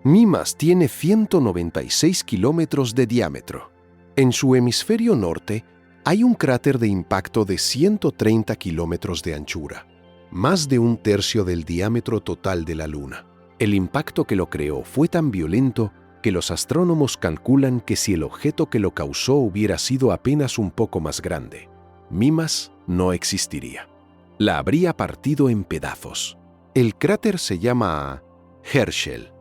Mimas tiene 196 kilómetros de diámetro. En su hemisferio norte, hay un cráter de impacto de 130 kilómetros de anchura, más de un tercio del diámetro total de la Luna. El impacto que lo creó fue tan violento que los astrónomos calculan que si el objeto que lo causó hubiera sido apenas un poco más grande, Mimas no existiría. La habría partido en pedazos. El cráter se llama Herschel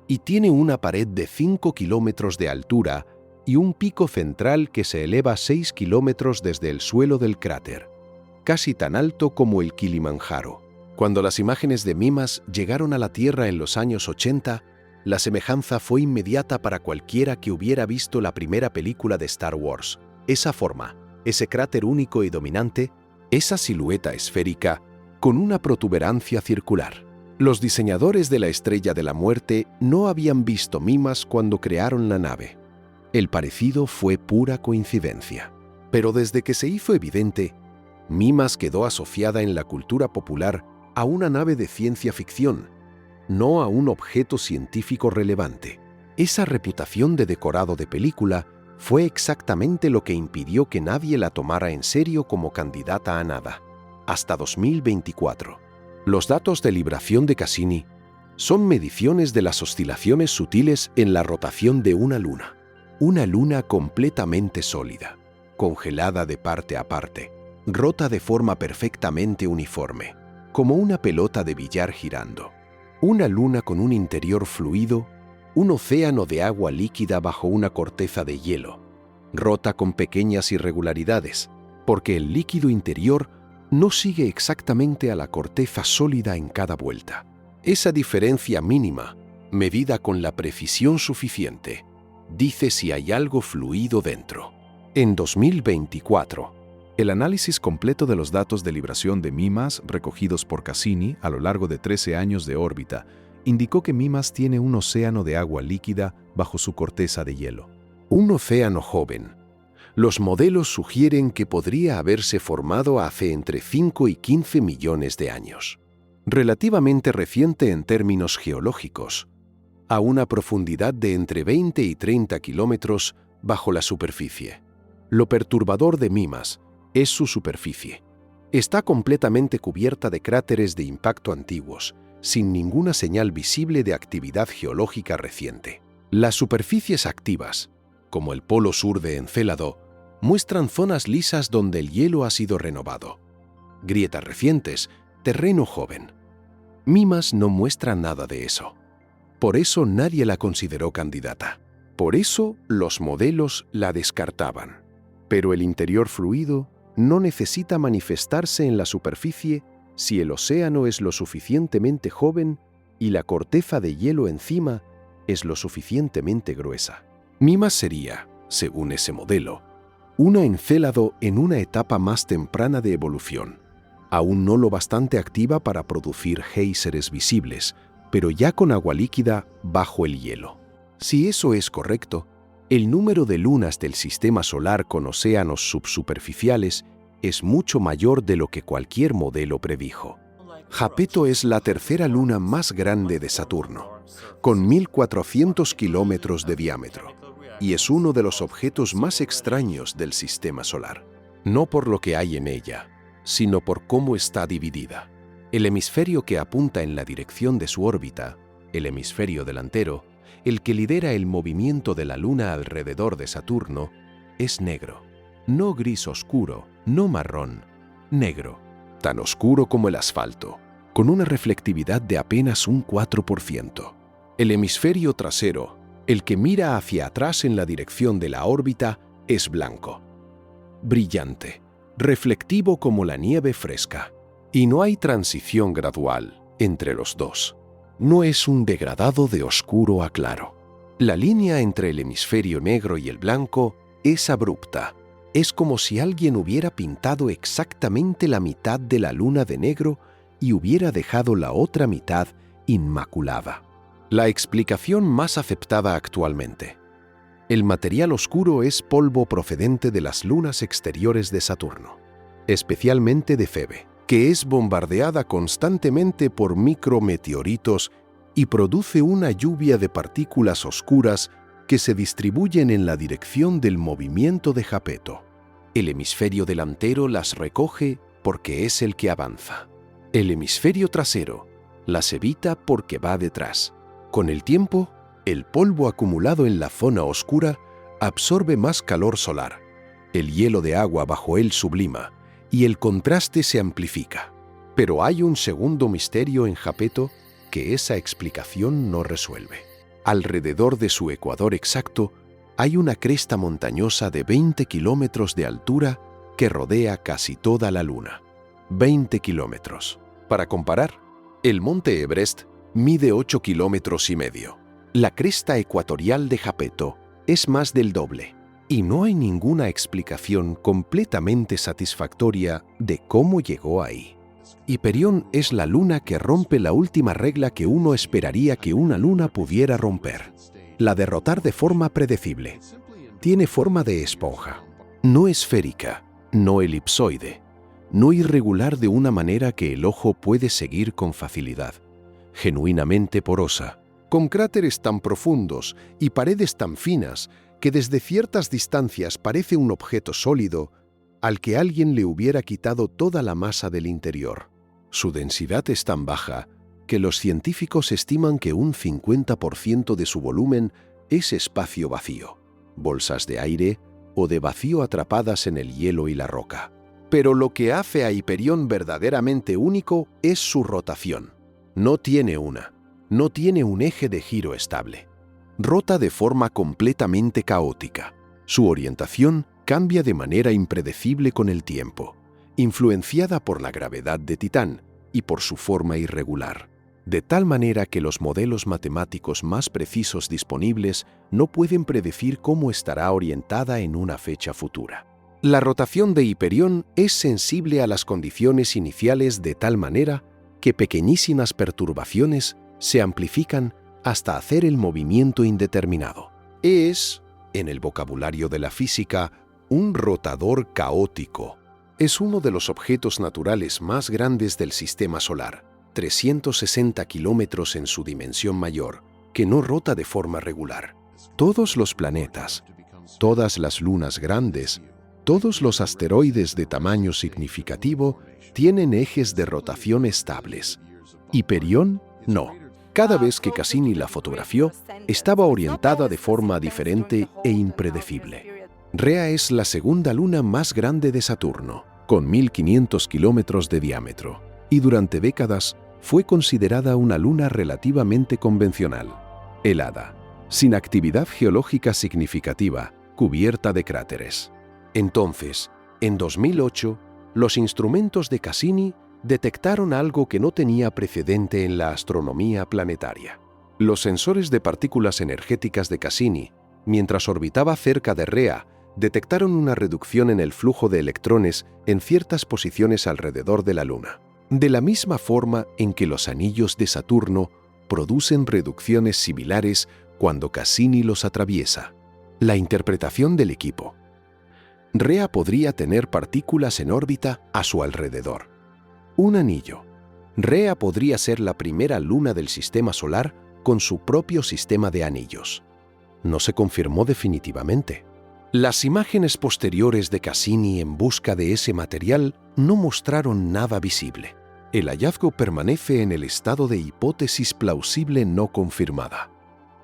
y tiene una pared de 5 kilómetros de altura y un pico central que se eleva 6 kilómetros desde el suelo del cráter, casi tan alto como el Kilimanjaro. Cuando las imágenes de Mimas llegaron a la Tierra en los años 80, la semejanza fue inmediata para cualquiera que hubiera visto la primera película de Star Wars. Esa forma, ese cráter único y dominante, esa silueta esférica con una protuberancia circular. Los diseñadores de la Estrella de la Muerte no habían visto Mimas cuando crearon la nave. El parecido fue pura coincidencia. Pero desde que se hizo evidente, Mimas quedó asociada en la cultura popular a una nave de ciencia ficción, no a un objeto científico relevante. Esa reputación de decorado de película fue exactamente lo que impidió que nadie la tomara en serio como candidata a nada. Hasta 2024. Los datos de libración de Cassini son mediciones de las oscilaciones sutiles en la rotación de una luna. Una luna completamente sólida, congelada de parte a parte, rota de forma perfectamente uniforme, como una pelota de billar girando. Una luna con un interior fluido, un océano de agua líquida bajo una corteza de hielo, rota con pequeñas irregularidades, porque el líquido interior no sigue exactamente a la corteza sólida en cada vuelta. Esa diferencia mínima, medida con la precisión suficiente, Dice si hay algo fluido dentro. En 2024, El análisis completo de los datos de libración de Mimas recogidos por Cassini a lo largo de 13 años de órbita indicó que Mimas tiene un océano de agua líquida bajo su corteza de hielo. un océano joven. Los modelos sugieren que podría haberse formado hace entre 5 y 15 millones de años. Relativamente reciente en términos geológicos, a una profundidad de entre 20 y 30 kilómetros bajo la superficie. Lo perturbador de Mimas es su superficie. Está completamente cubierta de cráteres de impacto antiguos, sin ninguna señal visible de actividad geológica reciente. Las superficies activas, como el polo sur de Encélado, muestran zonas lisas donde el hielo ha sido renovado. Grietas recientes, terreno joven. Mimas no muestra nada de eso. Por eso nadie la consideró candidata. Por eso los modelos la descartaban. Pero el interior fluido no necesita manifestarse en la superficie si el océano es lo suficientemente joven y la corteza de hielo encima es lo suficientemente gruesa. Mimas sería, según ese modelo, una Encélado en una etapa más temprana de evolución, aún no lo bastante activa para producir géiseres visibles, pero ya con agua líquida bajo el hielo. Si eso es correcto, el número de lunas del sistema solar con océanos subsuperficiales es mucho mayor de lo que cualquier modelo predijo. Jápeto es la tercera luna más grande de Saturno, con 1.400 kilómetros de diámetro, y es uno de los objetos más extraños del sistema solar. No por lo que hay en ella, sino por cómo está dividida. El hemisferio que apunta en la dirección de su órbita, el hemisferio delantero, el que lidera el movimiento de la Luna alrededor de Saturno, es negro. No gris oscuro, no marrón, negro, tan oscuro como el asfalto, con una reflectividad de apenas un 4%. El hemisferio trasero, el que mira hacia atrás en la dirección de la órbita, es blanco, brillante, reflectivo como la nieve fresca, y no hay transición gradual entre los dos. No es un degradado de oscuro a claro. La línea entre el hemisferio negro y el blanco es abrupta. Es como si alguien hubiera pintado exactamente la mitad de la luna de negro y hubiera dejado la otra mitad inmaculada. La explicación más aceptada actualmente. El material oscuro es polvo procedente de las lunas exteriores de Saturno, especialmente de Febe, que es bombardeada constantemente por micrometeoritos y produce una lluvia de partículas oscuras que se distribuyen en la dirección del movimiento de Jápeto. El hemisferio delantero las recoge porque es el que avanza. El hemisferio trasero las evita porque va detrás. Con el tiempo, el polvo acumulado en la zona oscura absorbe más calor solar. El hielo de agua bajo él sublima y el contraste se amplifica. Pero hay un segundo misterio en Jápeto que esa explicación no resuelve. Alrededor de su ecuador exacto hay una cresta montañosa de 20 kilómetros de altura que rodea casi toda la Luna. 20 kilómetros. Para comparar, el monte Everest mide 8 kilómetros y medio. La cresta ecuatorial de Jápeto es más del doble. Y no hay ninguna explicación completamente satisfactoria de cómo llegó ahí. Hiperión es la luna que rompe la última regla que uno esperaría que una luna pudiera romper, la de rotar de forma predecible. Tiene forma de esponja, no esférica, no elipsoide, no irregular de una manera que el ojo puede seguir con facilidad, genuinamente porosa, con cráteres tan profundos y paredes tan finas que desde ciertas distancias parece un objeto sólido al que alguien le hubiera quitado toda la masa del interior. Su densidad es tan baja que los científicos estiman que un 50% de su volumen es espacio vacío, bolsas de aire o de vacío atrapadas en el hielo y la roca. Pero lo que hace a Hiperión verdaderamente único es su rotación. No tiene un eje de giro estable. Rota de forma completamente caótica. Su orientación cambia de manera impredecible con el tiempo, influenciada por la gravedad de Titán y por su forma irregular. de tal manera que los modelos matemáticos más precisos disponibles no pueden predecir cómo estará orientada en una fecha futura. La rotación de Hiperión es sensible a las condiciones iniciales de tal manera que pequeñísimas perturbaciones se amplifican hasta hacer el movimiento indeterminado. Es, en el vocabulario de la física, un rotador caótico. Es uno de los objetos naturales más grandes del Sistema Solar, 360 kilómetros en su dimensión mayor, que no rota de forma regular. Todos los planetas, todas las lunas grandes, todos los asteroides de tamaño significativo tienen ejes de rotación estables. Hiperión, no. Cada vez que Cassini la fotografió, estaba orientada de forma diferente e impredecible. Rea es la segunda luna más grande de Saturno, con 1.500 kilómetros de diámetro, y durante décadas fue considerada una luna relativamente convencional, helada, sin actividad geológica significativa, cubierta de cráteres. Entonces, en 2008, los instrumentos de Cassini detectaron algo que no tenía precedente en la astronomía planetaria. Los sensores de partículas energéticas de Cassini, mientras orbitaba cerca de Rea, detectaron una reducción en el flujo de electrones en ciertas posiciones alrededor de la Luna, de la misma forma en que los anillos de Saturno producen reducciones similares cuando Cassini los atraviesa. La interpretación del equipo. Rea podría tener partículas en órbita a su alrededor. Un anillo. Rea podría ser la primera luna del Sistema Solar con su propio sistema de anillos. No se confirmó definitivamente. Las imágenes posteriores de Cassini en busca de ese material no mostraron nada visible. El hallazgo permanece en el estado de hipótesis plausible no confirmada,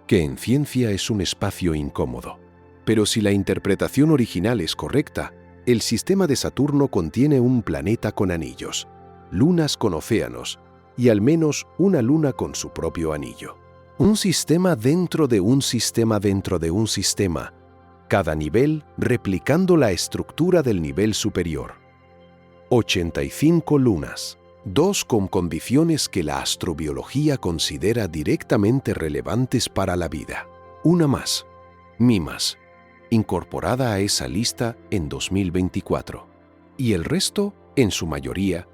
que en ciencia es un espacio incómodo. Pero si la interpretación original es correcta, el sistema de Saturno contiene un planeta con anillos, lunas con océanos y al menos una luna con su propio anillo. Un sistema dentro de un sistema dentro de un sistema, cada nivel replicando la estructura del nivel superior. 85 lunas, 2 con condiciones que la astrobiología considera directamente relevantes para la vida. Una más, Mimas, incorporada a esa lista en 2024, y el resto, en su mayoría,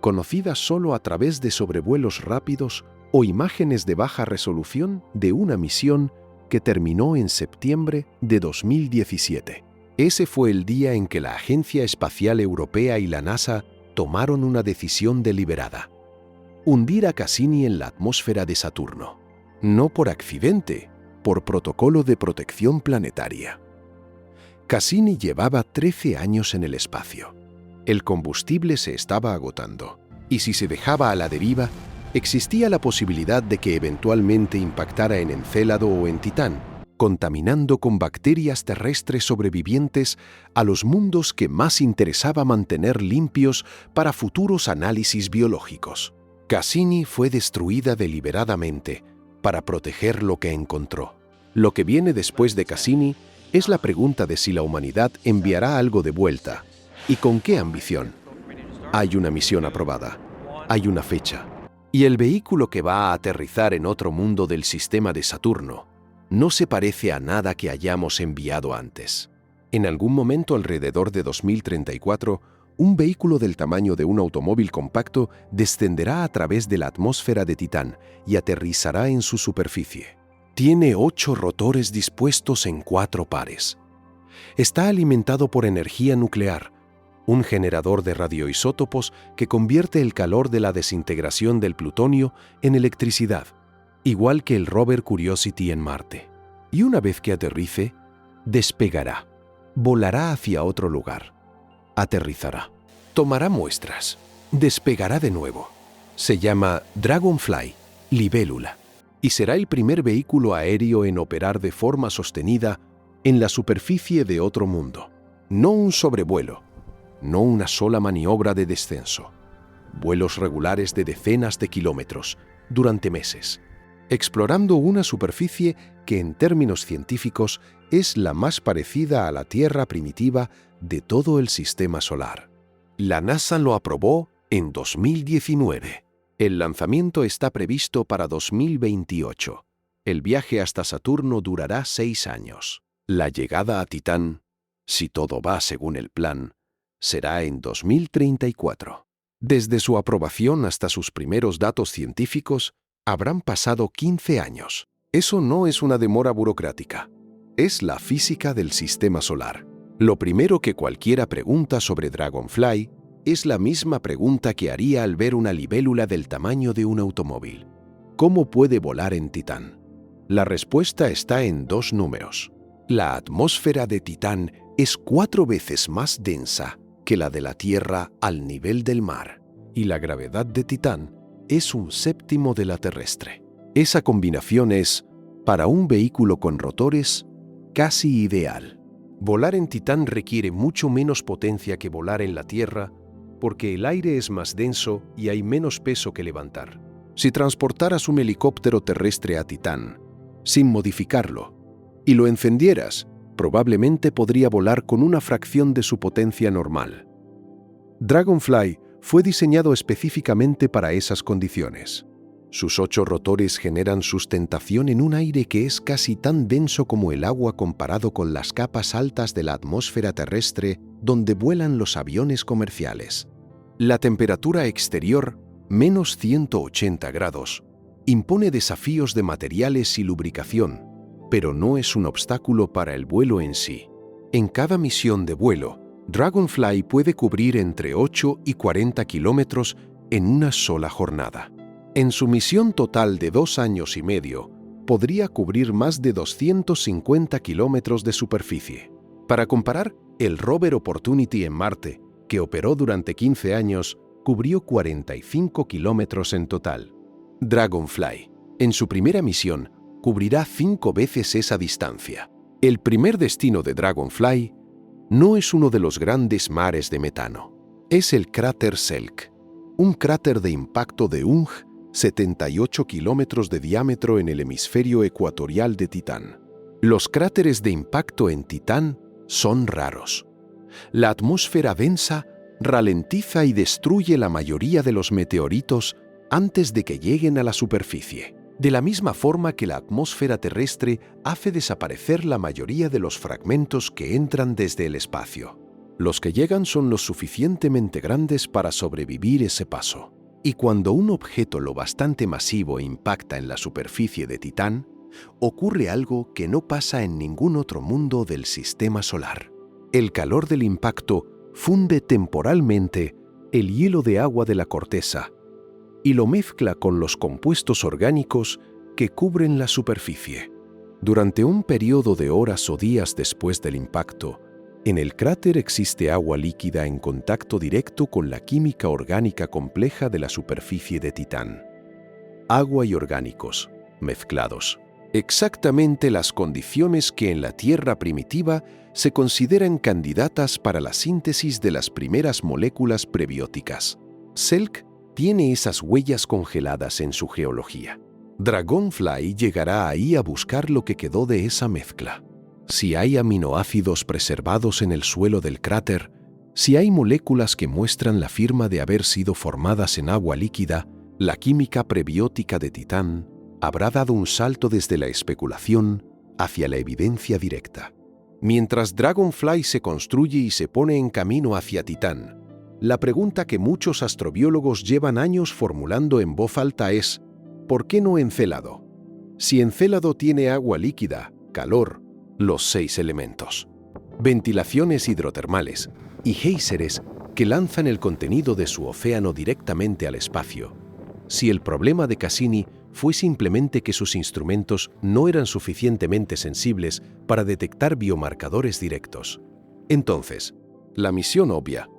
conocidas solo a través de sobrevuelos rápidos o imágenes de baja resolución de una misión que terminó en septiembre de 2017. Ese fue el día en que la Agencia Espacial Europea y la NASA tomaron una decisión deliberada: hundir a Cassini en la atmósfera de Saturno. No por accidente, por protocolo de protección planetaria. Cassini llevaba 13 años en el espacio. El combustible se estaba agotando, y si se dejaba a la deriva, existía la posibilidad de que eventualmente impactara en Encélado o en Titán, contaminando con bacterias terrestres sobrevivientes a los mundos que más interesaba mantener limpios para futuros análisis biológicos. Cassini fue destruida deliberadamente para proteger lo que encontró. Lo que viene después de Cassini es la pregunta de si la humanidad enviará algo de vuelta y con qué ambición. Hay una misión aprobada, hay una fecha, y el vehículo que va a aterrizar en otro mundo del sistema de Saturno no se parece a nada que hayamos enviado antes. En algún momento alrededor de 2034, un vehículo del tamaño de un automóvil compacto descenderá a través de la atmósfera de Titán y aterrizará en su superficie. Tiene 8 rotores dispuestos en 4 pares. Está alimentado por energía nuclear, un generador de radioisótopos que convierte el calor de la desintegración del plutonio en electricidad, igual que el rover Curiosity en Marte. Y una vez que aterrice, despegará, volará hacia otro lugar, aterrizará, tomará muestras, despegará de nuevo. Se llama Dragonfly, libélula, y será el primer vehículo aéreo en operar de forma sostenida en la superficie de otro mundo. No un sobrevuelo, no una sola maniobra de descenso. Vuelos regulares de decenas de kilómetros, durante meses, explorando una superficie que en términos científicos es la más parecida a la Tierra primitiva de todo el Sistema Solar. La NASA lo aprobó en 2019. El lanzamiento está previsto para 2028. El viaje hasta Saturno durará 6 años. La llegada a Titán, si todo va según el plan, será en 2034. Desde su aprobación hasta sus primeros datos científicos, habrán pasado 15 años. Eso no es una demora burocrática. Es la física del sistema solar. Lo primero que cualquiera pregunta sobre Dragonfly es la misma pregunta que haría al ver una libélula del tamaño de un automóvil. ¿Cómo puede volar en Titán? La respuesta está en 2 números. La atmósfera de Titán es 4 veces más densa que la de la Tierra al nivel del mar, y la gravedad de Titán es 1/7 de la terrestre. Esa combinación es, para un vehículo con rotores, casi ideal. Volar en Titán requiere mucho menos potencia que volar en la Tierra porque el aire es más denso y hay menos peso que levantar. Si transportaras un helicóptero terrestre a Titán, sin modificarlo, y lo encendieras, probablemente podría volar con una fracción de su potencia normal. Dragonfly fue diseñado específicamente para esas condiciones. Sus 8 rotores generan sustentación en un aire que es casi tan denso como el agua comparado con las capas altas de la atmósfera terrestre donde vuelan los aviones comerciales. La temperatura exterior, menos 180 grados, impone desafíos de materiales y lubricación, pero no es un obstáculo para el vuelo en sí. En cada misión de vuelo, Dragonfly puede cubrir entre 8 y 40 kilómetros en una sola jornada. En su misión total de 2 años y medio, podría cubrir más de 250 kilómetros de superficie. Para comparar, el rover Opportunity en Marte, que operó durante 15 años, cubrió 45 kilómetros en total. Dragonfly, en su primera misión, cubrirá 5 veces esa distancia. El primer destino de Dragonfly no es uno de los grandes mares de metano. Es el cráter Selk, un cráter de impacto de 78 kilómetros de diámetro en el hemisferio ecuatorial de Titán. Los cráteres de impacto en Titán son raros. La atmósfera densa ralentiza y destruye la mayoría de los meteoritos antes de que lleguen a la superficie, de la misma forma que la atmósfera terrestre hace desaparecer la mayoría de los fragmentos que entran desde el espacio. Los que llegan son lo suficientemente grandes para sobrevivir ese paso. Y cuando un objeto lo bastante masivo impacta en la superficie de Titán, ocurre algo que no pasa en ningún otro mundo del sistema solar. El calor del impacto funde temporalmente el hielo de agua de la corteza y lo mezcla con los compuestos orgánicos que cubren la superficie. Durante un periodo de horas o días después del impacto, en el cráter existe agua líquida en contacto directo con la química orgánica compleja de la superficie de Titán. Agua y orgánicos, mezclados. Exactamente las condiciones que en la Tierra primitiva se consideran candidatas para la síntesis de las primeras moléculas prebióticas. Selk tiene esas huellas congeladas en su geología. Dragonfly llegará ahí a buscar lo que quedó de esa mezcla. Si hay aminoácidos preservados en el suelo del cráter, si hay moléculas que muestran la firma de haber sido formadas en agua líquida, la química prebiótica de Titán habrá dado un salto desde la especulación hacia la evidencia directa. Mientras Dragonfly se construye y se pone en camino hacia Titán, la pregunta que muchos astrobiólogos llevan años formulando en voz alta es: ¿por qué no Encélado? Si Encélado tiene agua líquida, calor, los 6 elementos, ventilaciones hidrotermales y géiseres que lanzan el contenido de su océano directamente al espacio. Si el problema de Cassini fue simplemente que sus instrumentos no eran suficientemente sensibles para detectar biomarcadores directos, entonces, la misión obvia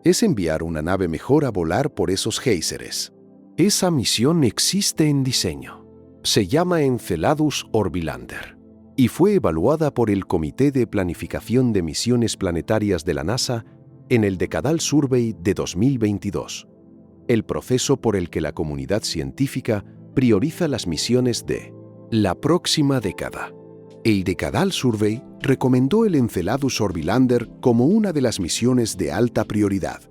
es enviar una nave mejor a volar por esos géiseres. Esa misión existe en diseño. Se llama Enceladus Orbilander y fue evaluada por el Comité de Planificación de Misiones Planetarias de la NASA en el Decadal Survey de 2022, el proceso por el que la comunidad científica prioriza las misiones de la próxima década. El Decadal Survey recomendó el Enceladus Orbilander como una de las misiones de alta prioridad,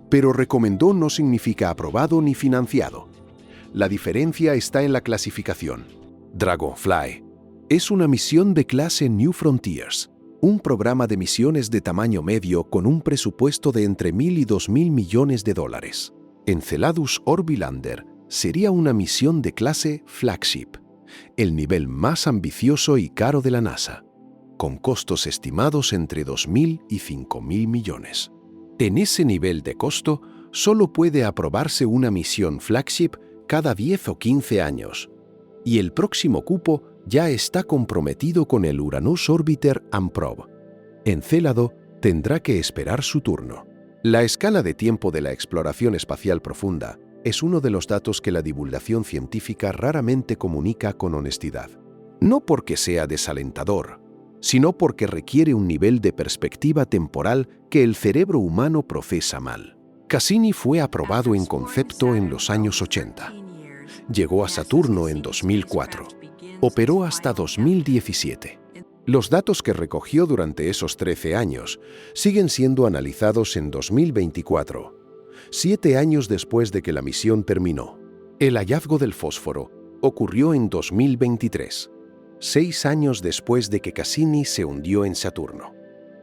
pero recomendó no significa aprobado ni financiado. La diferencia está en la clasificación. Dragonfly es una misión de clase New Frontiers, un programa de misiones de tamaño medio con un presupuesto de entre 1.000 y 2.000 millones de dólares. Enceladus Orbilander sería una misión de clase Flagship, el nivel más ambicioso y caro de la NASA, con costos estimados entre 2.000 y 5.000 millones. En ese nivel de costo, solo puede aprobarse una misión Flagship cada 10 o 15 años, y el próximo cupo ya está comprometido con el Uranus Orbiter and Probe. Encélado tendrá que esperar su turno. La escala de tiempo de la exploración espacial profunda es uno de los datos que la divulgación científica raramente comunica con honestidad. No porque sea desalentador, sino porque requiere un nivel de perspectiva temporal que el cerebro humano procesa mal. Cassini fue aprobado en concepto en los años 80. Llegó a Saturno en 2004. Operó hasta 2017. Los datos que recogió durante esos 13 años siguen siendo analizados en 2024, 7 años después de que la misión terminó. El hallazgo del fósforo ocurrió en 2023, 6 años después de que Cassini se hundió en Saturno,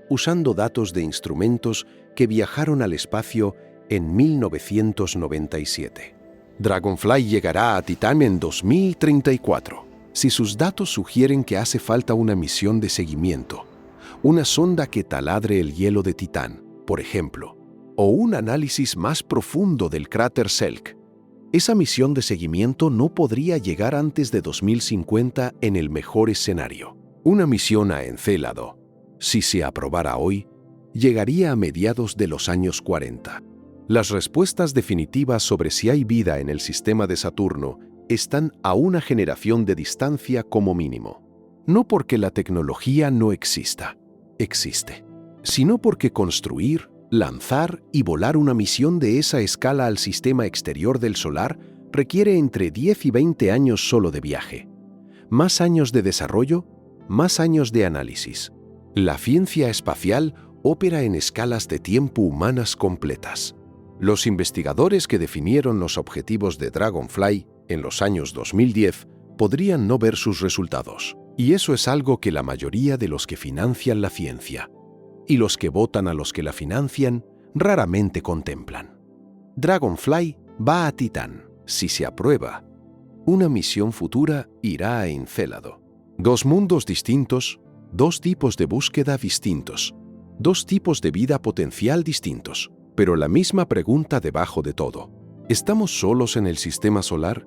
usando datos de instrumentos que viajaron al espacio en 1997. Dragonfly llegará a Titán en 2034. Si sus datos sugieren que hace falta una misión de seguimiento, una sonda que taladre el hielo de Titán, por ejemplo, o un análisis más profundo del cráter Selk, esa misión de seguimiento no podría llegar antes de 2050 en el mejor escenario. Una misión a Encélado, si se aprobara hoy, llegaría a mediados de los años 40. Las respuestas definitivas sobre si hay vida en el sistema de Saturno están a una generación de distancia como mínimo. No porque la tecnología no exista, existe, sino porque construir, lanzar y volar una misión de esa escala al sistema exterior del solar requiere entre 10 y 20 años solo de viaje. Más años de desarrollo, más años de análisis. La ciencia espacial opera en escalas de tiempo humanas completas. Los investigadores que definieron los objetivos de Dragonfly en los años 2010 podrían no ver sus resultados. Y eso es algo que la mayoría de los que financian la ciencia y los que votan a los que la financian raramente contemplan. Dragonfly va a Titán, si se aprueba. Una misión futura irá a Encélado. 2 mundos distintos, 2 tipos de búsqueda distintos, 2 tipos de vida potencial distintos, pero la misma pregunta debajo de todo. ¿Estamos solos en el sistema solar?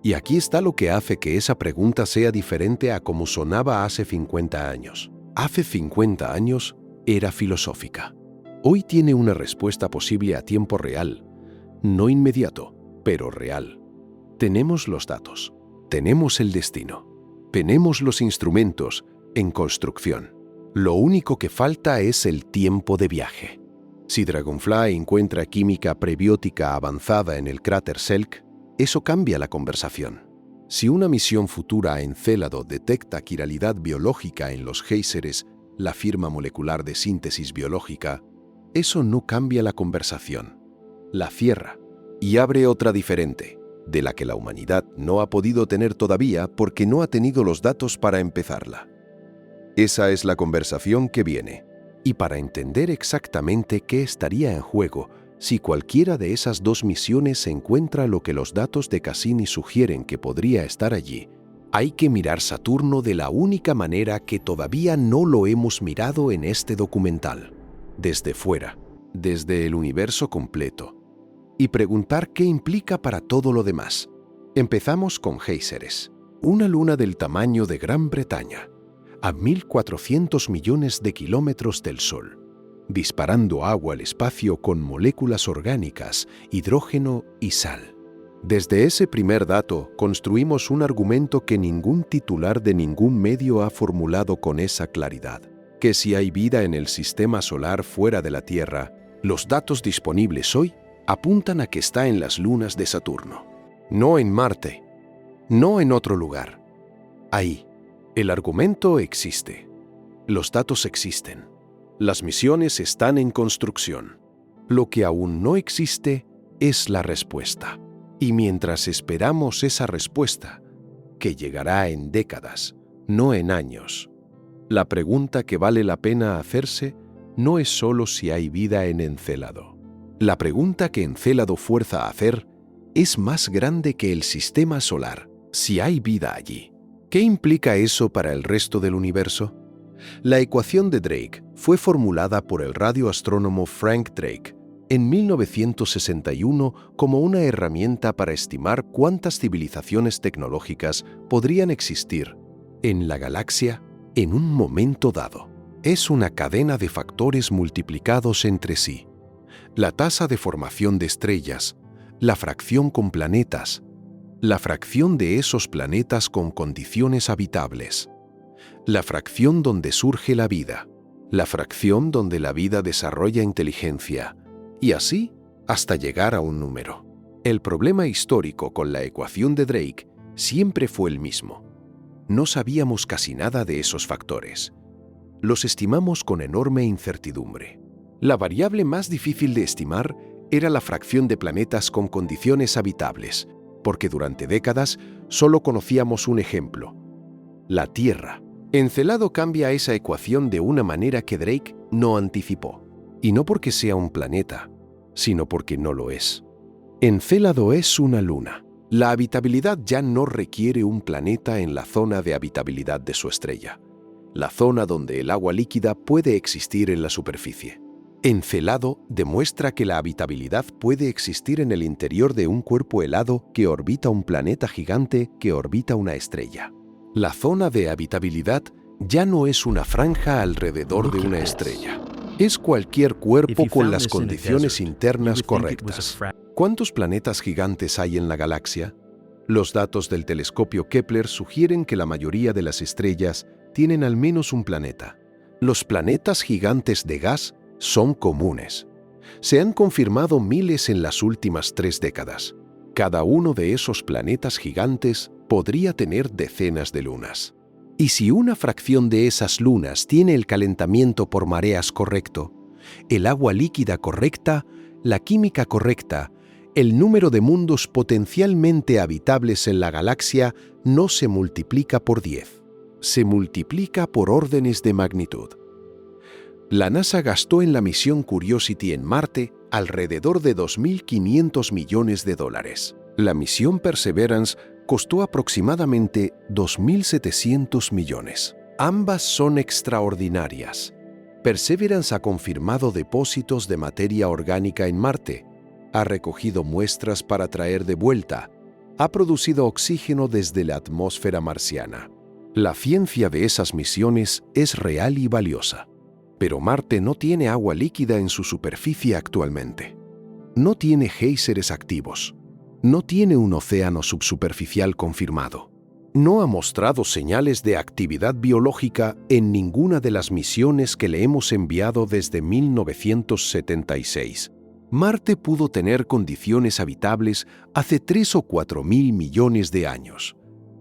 Y aquí está lo que hace que esa pregunta sea diferente a como sonaba hace 50 años. Hace 50 años era filosófica. Hoy tiene una respuesta posible a tiempo real, no inmediato, pero real. Tenemos los datos, tenemos el destino, tenemos los instrumentos en construcción. Lo único que falta es el tiempo de viaje. Si Dragonfly encuentra química prebiótica avanzada en el cráter Selk, eso cambia la conversación. Si una misión futura a Encélado detecta quiralidad biológica en los géiseres, la firma molecular de síntesis biológica, eso no cambia la conversación. La cierra y abre otra diferente, de la que la humanidad no ha podido tener todavía porque no ha tenido los datos para empezarla. Esa es la conversación que viene. Y para entender exactamente qué estaría en juego si cualquiera de esas 2 misiones encuentra lo que los datos de Cassini sugieren que podría estar allí, hay que mirar Saturno de la única manera que todavía no lo hemos mirado en este documental, desde fuera, desde el universo completo, y preguntar qué implica para todo lo demás. Empezamos con Géiseres, una luna del tamaño de Gran Bretaña, a 1.400 millones de kilómetros del Sol, disparando agua al espacio con moléculas orgánicas, hidrógeno y sal. Desde ese primer dato construimos un argumento que ningún titular de ningún medio ha formulado con esa claridad, que si hay vida en el sistema solar fuera de la Tierra, los datos disponibles hoy apuntan a que está en las lunas de Saturno, no en Marte, no en otro lugar. Ahí. El argumento existe. Los datos existen. Las misiones están en construcción. Lo que aún no existe es la respuesta. Y mientras esperamos esa respuesta, que llegará en décadas, no en años, la pregunta que vale la pena hacerse no es solo si hay vida en Encélado. La pregunta que Encélado fuerza a hacer es más grande que el sistema solar. Si hay vida allí, ¿qué implica eso para el resto del universo? La ecuación de Drake fue formulada por el radioastrónomo Frank Drake en 1961 como una herramienta para estimar cuántas civilizaciones tecnológicas podrían existir en la galaxia en un momento dado. Es una cadena de factores multiplicados entre sí. La tasa de formación de estrellas, la fracción con planetas, la fracción de esos planetas con condiciones habitables, la fracción donde surge la vida, la fracción donde la vida desarrolla inteligencia, y así hasta llegar a un número. El problema histórico con la ecuación de Drake siempre fue el mismo. No sabíamos casi nada de esos factores. Los estimamos con enorme incertidumbre. La variable más difícil de estimar era la fracción de planetas con condiciones habitables, porque durante décadas solo conocíamos un ejemplo: la Tierra. Encélado cambia esa ecuación de una manera que Drake no anticipó. Y no porque sea un planeta, sino porque no lo es. Encélado es una luna. La habitabilidad ya no requiere un planeta en la zona de habitabilidad de su estrella, la zona donde el agua líquida puede existir en la superficie. Encélado demuestra que la habitabilidad puede existir en el interior de un cuerpo helado que orbita un planeta gigante que orbita una estrella. La zona de habitabilidad ya no es una franja alrededor de una estrella. Es cualquier cuerpo con las condiciones internas correctas. ¿Cuántos planetas gigantes hay en la galaxia? Los datos del telescopio Kepler sugieren que la mayoría de las estrellas tienen al menos un planeta. Los planetas gigantes de gas son comunes. Se han confirmado miles en las últimas 3 décadas. Cada uno de esos planetas gigantes podría tener decenas de lunas. Y si una fracción de esas lunas tiene el calentamiento por mareas correcto, el agua líquida correcta, la química correcta, el número de mundos potencialmente habitables en la galaxia no se multiplica por 10, se multiplica por órdenes de magnitud. La NASA gastó en la misión Curiosity en Marte alrededor de $2.500 millones. La misión Perseverance costó aproximadamente 2.700 millones. Ambas son extraordinarias. Perseverance ha confirmado depósitos de materia orgánica en Marte, ha recogido muestras para traer de vuelta, ha producido oxígeno desde la atmósfera marciana. La ciencia de esas misiones es real y valiosa. Pero Marte no tiene agua líquida en su superficie actualmente. No tiene géiseres activos. No tiene un océano subsuperficial confirmado. No ha mostrado señales de actividad biológica en ninguna de las misiones que le hemos enviado desde 1976. Marte pudo tener condiciones habitables hace 3 o 4 mil millones de años.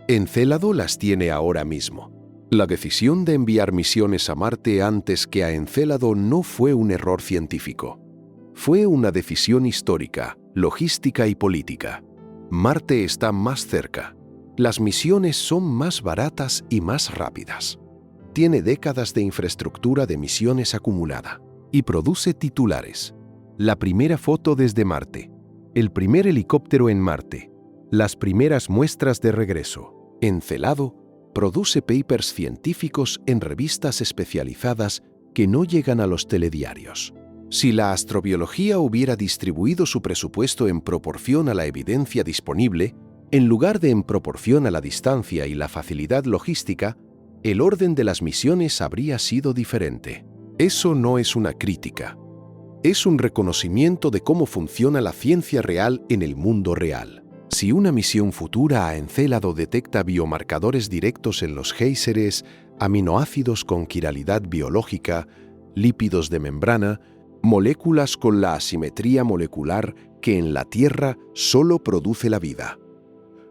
Encélado las tiene ahora mismo. La decisión de enviar misiones a Marte antes que a Encélado no fue un error científico. Fue una decisión histórica, logística y política. Marte está más cerca. Las misiones son más baratas y más rápidas. Tiene décadas de infraestructura de misiones acumulada y produce titulares. La primera foto desde Marte, el primer helicóptero en Marte, las primeras muestras de regreso. Encélado produce papers científicos en revistas especializadas que no llegan a los telediarios. Si la astrobiología hubiera distribuido su presupuesto en proporción a la evidencia disponible, en lugar de en proporción a la distancia y la facilidad logística, el orden de las misiones habría sido diferente. Eso no es una crítica. Es un reconocimiento de cómo funciona la ciencia real en el mundo real. Si una misión futura a Encélado detecta biomarcadores directos en los géiseres, aminoácidos con quiralidad biológica, lípidos de membrana, moléculas con la asimetría molecular que en la Tierra solo produce la vida.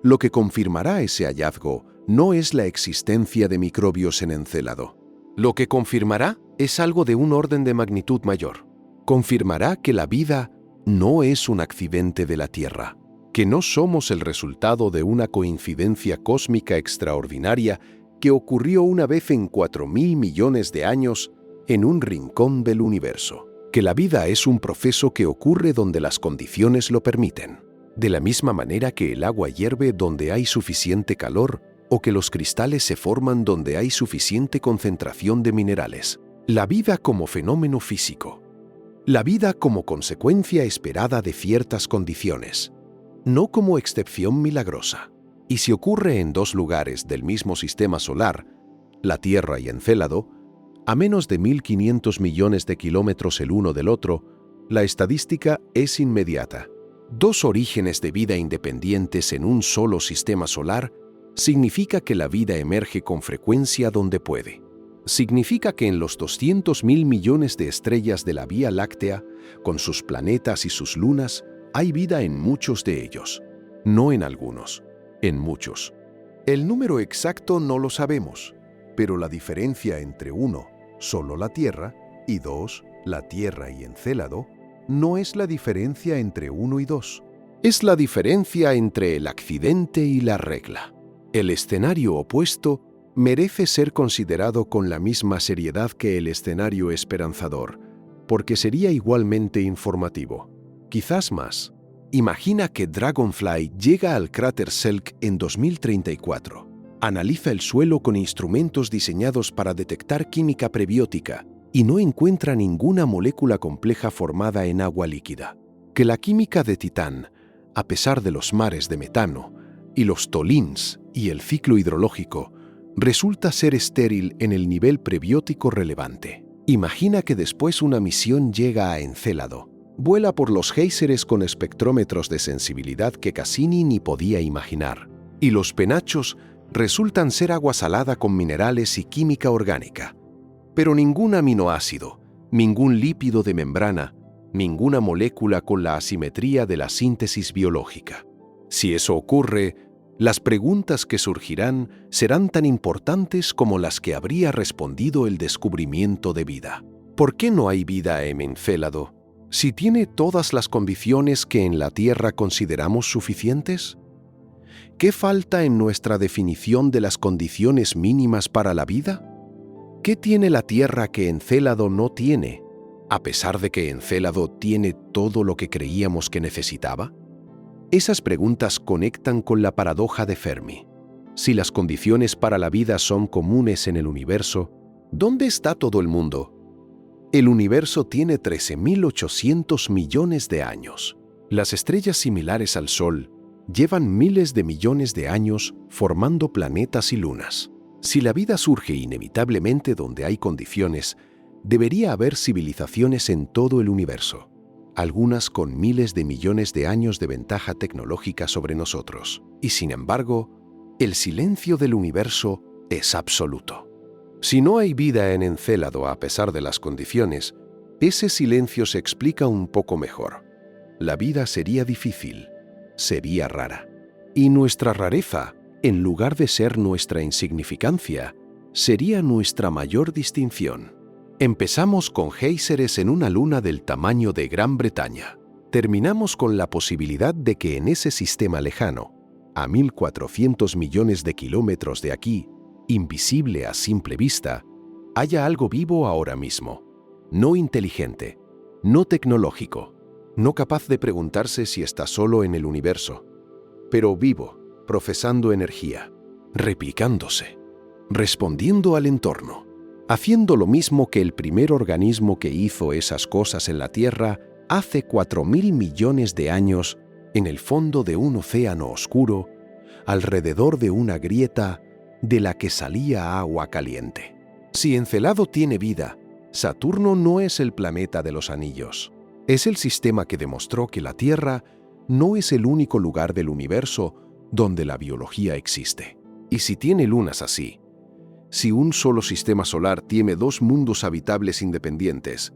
Lo que confirmará ese hallazgo no es la existencia de microbios en Encélado. Lo que confirmará es algo de un orden de magnitud mayor. Confirmará que la vida no es un accidente de la Tierra. que no somos el resultado de una coincidencia cósmica extraordinaria que ocurrió una vez en 4.000 millones de años en un rincón del universo, que la vida es un proceso que ocurre donde las condiciones lo permiten, de la misma manera que el agua hierve donde hay suficiente calor o que los cristales se forman donde hay suficiente concentración de minerales. La vida como fenómeno físico. La vida como consecuencia esperada de ciertas condiciones, no como excepción milagrosa. Y si ocurre en dos lugares del mismo sistema solar, la Tierra y Encélado, a menos de 1.500 millones de kilómetros el uno del otro, la estadística es inmediata. Dos orígenes de vida independientes en un solo sistema solar significa que la vida emerge con frecuencia donde puede. Significa que en los 200.000 millones de estrellas de la Vía Láctea, con sus planetas y sus lunas, hay vida en muchos de ellos, no en algunos, en muchos. El número exacto no lo sabemos, pero la diferencia entre 1, solo la Tierra, y 2, la Tierra y Encélado, no es la diferencia entre 1 y 2. Es la diferencia entre el accidente y la regla. El escenario opuesto merece ser considerado con la misma seriedad que el escenario esperanzador, porque sería igualmente informativo. Quizás más. Imagina que Dragonfly llega al cráter Selk en 2034. Analiza el suelo con instrumentos diseñados para detectar química prebiótica y no encuentra ninguna molécula compleja formada en agua líquida. Que la química de Titán, a pesar de los mares de metano, y los tolins y el ciclo hidrológico, resulta ser estéril en el nivel prebiótico relevante. Imagina que después una misión llega a Encélado, vuela por los géiseres con espectrómetros de sensibilidad que Cassini ni podía imaginar, y los penachos resultan ser agua salada con minerales y química orgánica, pero ningún aminoácido, ningún lípido de membrana, ninguna molécula con la asimetría de la síntesis biológica. Si eso ocurre, las preguntas que surgirán serán tan importantes como las que habría respondido el descubrimiento de vida. ¿Por qué no hay vida en Encélado, si tiene todas las condiciones que en la Tierra consideramos suficientes? ¿Qué falta en nuestra definición de las condiciones mínimas para la vida? ¿Qué tiene la Tierra que Encélado no tiene, a pesar de que Encélado tiene todo lo que creíamos que necesitaba? Esas preguntas conectan con la paradoja de Fermi. Si las condiciones para la vida son comunes en el universo, ¿dónde está todo el mundo? El universo tiene 13.800 millones de años. Las estrellas similares al Sol llevan miles de millones de años formando planetas y lunas. Si la vida surge inevitablemente donde hay condiciones, debería haber civilizaciones en todo el universo, algunas con miles de millones de años de ventaja tecnológica sobre nosotros. Y sin embargo, el silencio del universo es absoluto. Si no hay vida en Encélado a pesar de las condiciones, ese silencio se explica un poco mejor. La vida sería difícil, sería rara. Y nuestra rareza, en lugar de ser nuestra insignificancia, sería nuestra mayor distinción. Empezamos con géiseres en una luna del tamaño de Gran Bretaña. Terminamos con la posibilidad de que en ese sistema lejano, a 1.400 millones de kilómetros de aquí, invisible a simple vista, haya algo vivo ahora mismo, no inteligente, no tecnológico, no capaz de preguntarse si está solo en el universo, pero vivo, procesando energía, replicándose, respondiendo al entorno, haciendo lo mismo que el primer organismo que hizo esas cosas en la Tierra hace 4.000 millones de años en el fondo de un océano oscuro, alrededor de una grieta de la que salía agua caliente. Si Encélado tiene vida, Saturno no es el planeta de los anillos. Es el sistema que demostró que la Tierra no es el único lugar del universo donde la biología existe. Y si tiene lunas así, si un solo sistema solar tiene dos mundos habitables independientes,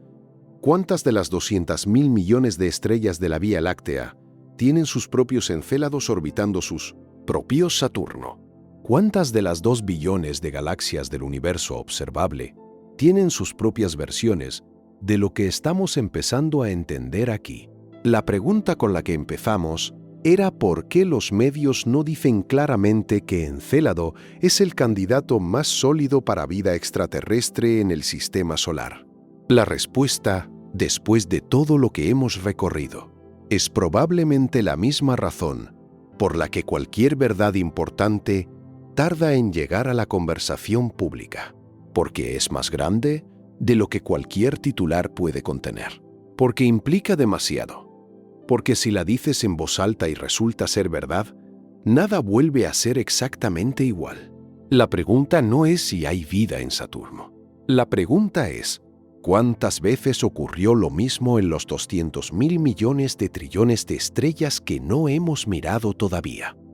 ¿cuántas de las 200.000 millones de estrellas de la Vía Láctea tienen sus propios Encélados orbitando sus propios Saturno? ¿Cuántas de las 2 billones de galaxias del universo observable tienen sus propias versiones de lo que estamos empezando a entender aquí? La pregunta con la que empezamos era por qué los medios no dicen claramente que Encélado es el candidato más sólido para vida extraterrestre en el sistema solar. La respuesta, después de todo lo que hemos recorrido, es probablemente la misma razón por la que cualquier verdad importante tarda en llegar a la conversación pública, porque es más grande de lo que cualquier titular puede contener, porque implica demasiado, porque si la dices en voz alta y resulta ser verdad, nada vuelve a ser exactamente igual. La pregunta no es si hay vida en Saturno. La pregunta es, ¿cuántas veces ocurrió lo mismo en los 200.000 millones de trillones de estrellas que no hemos mirado todavía?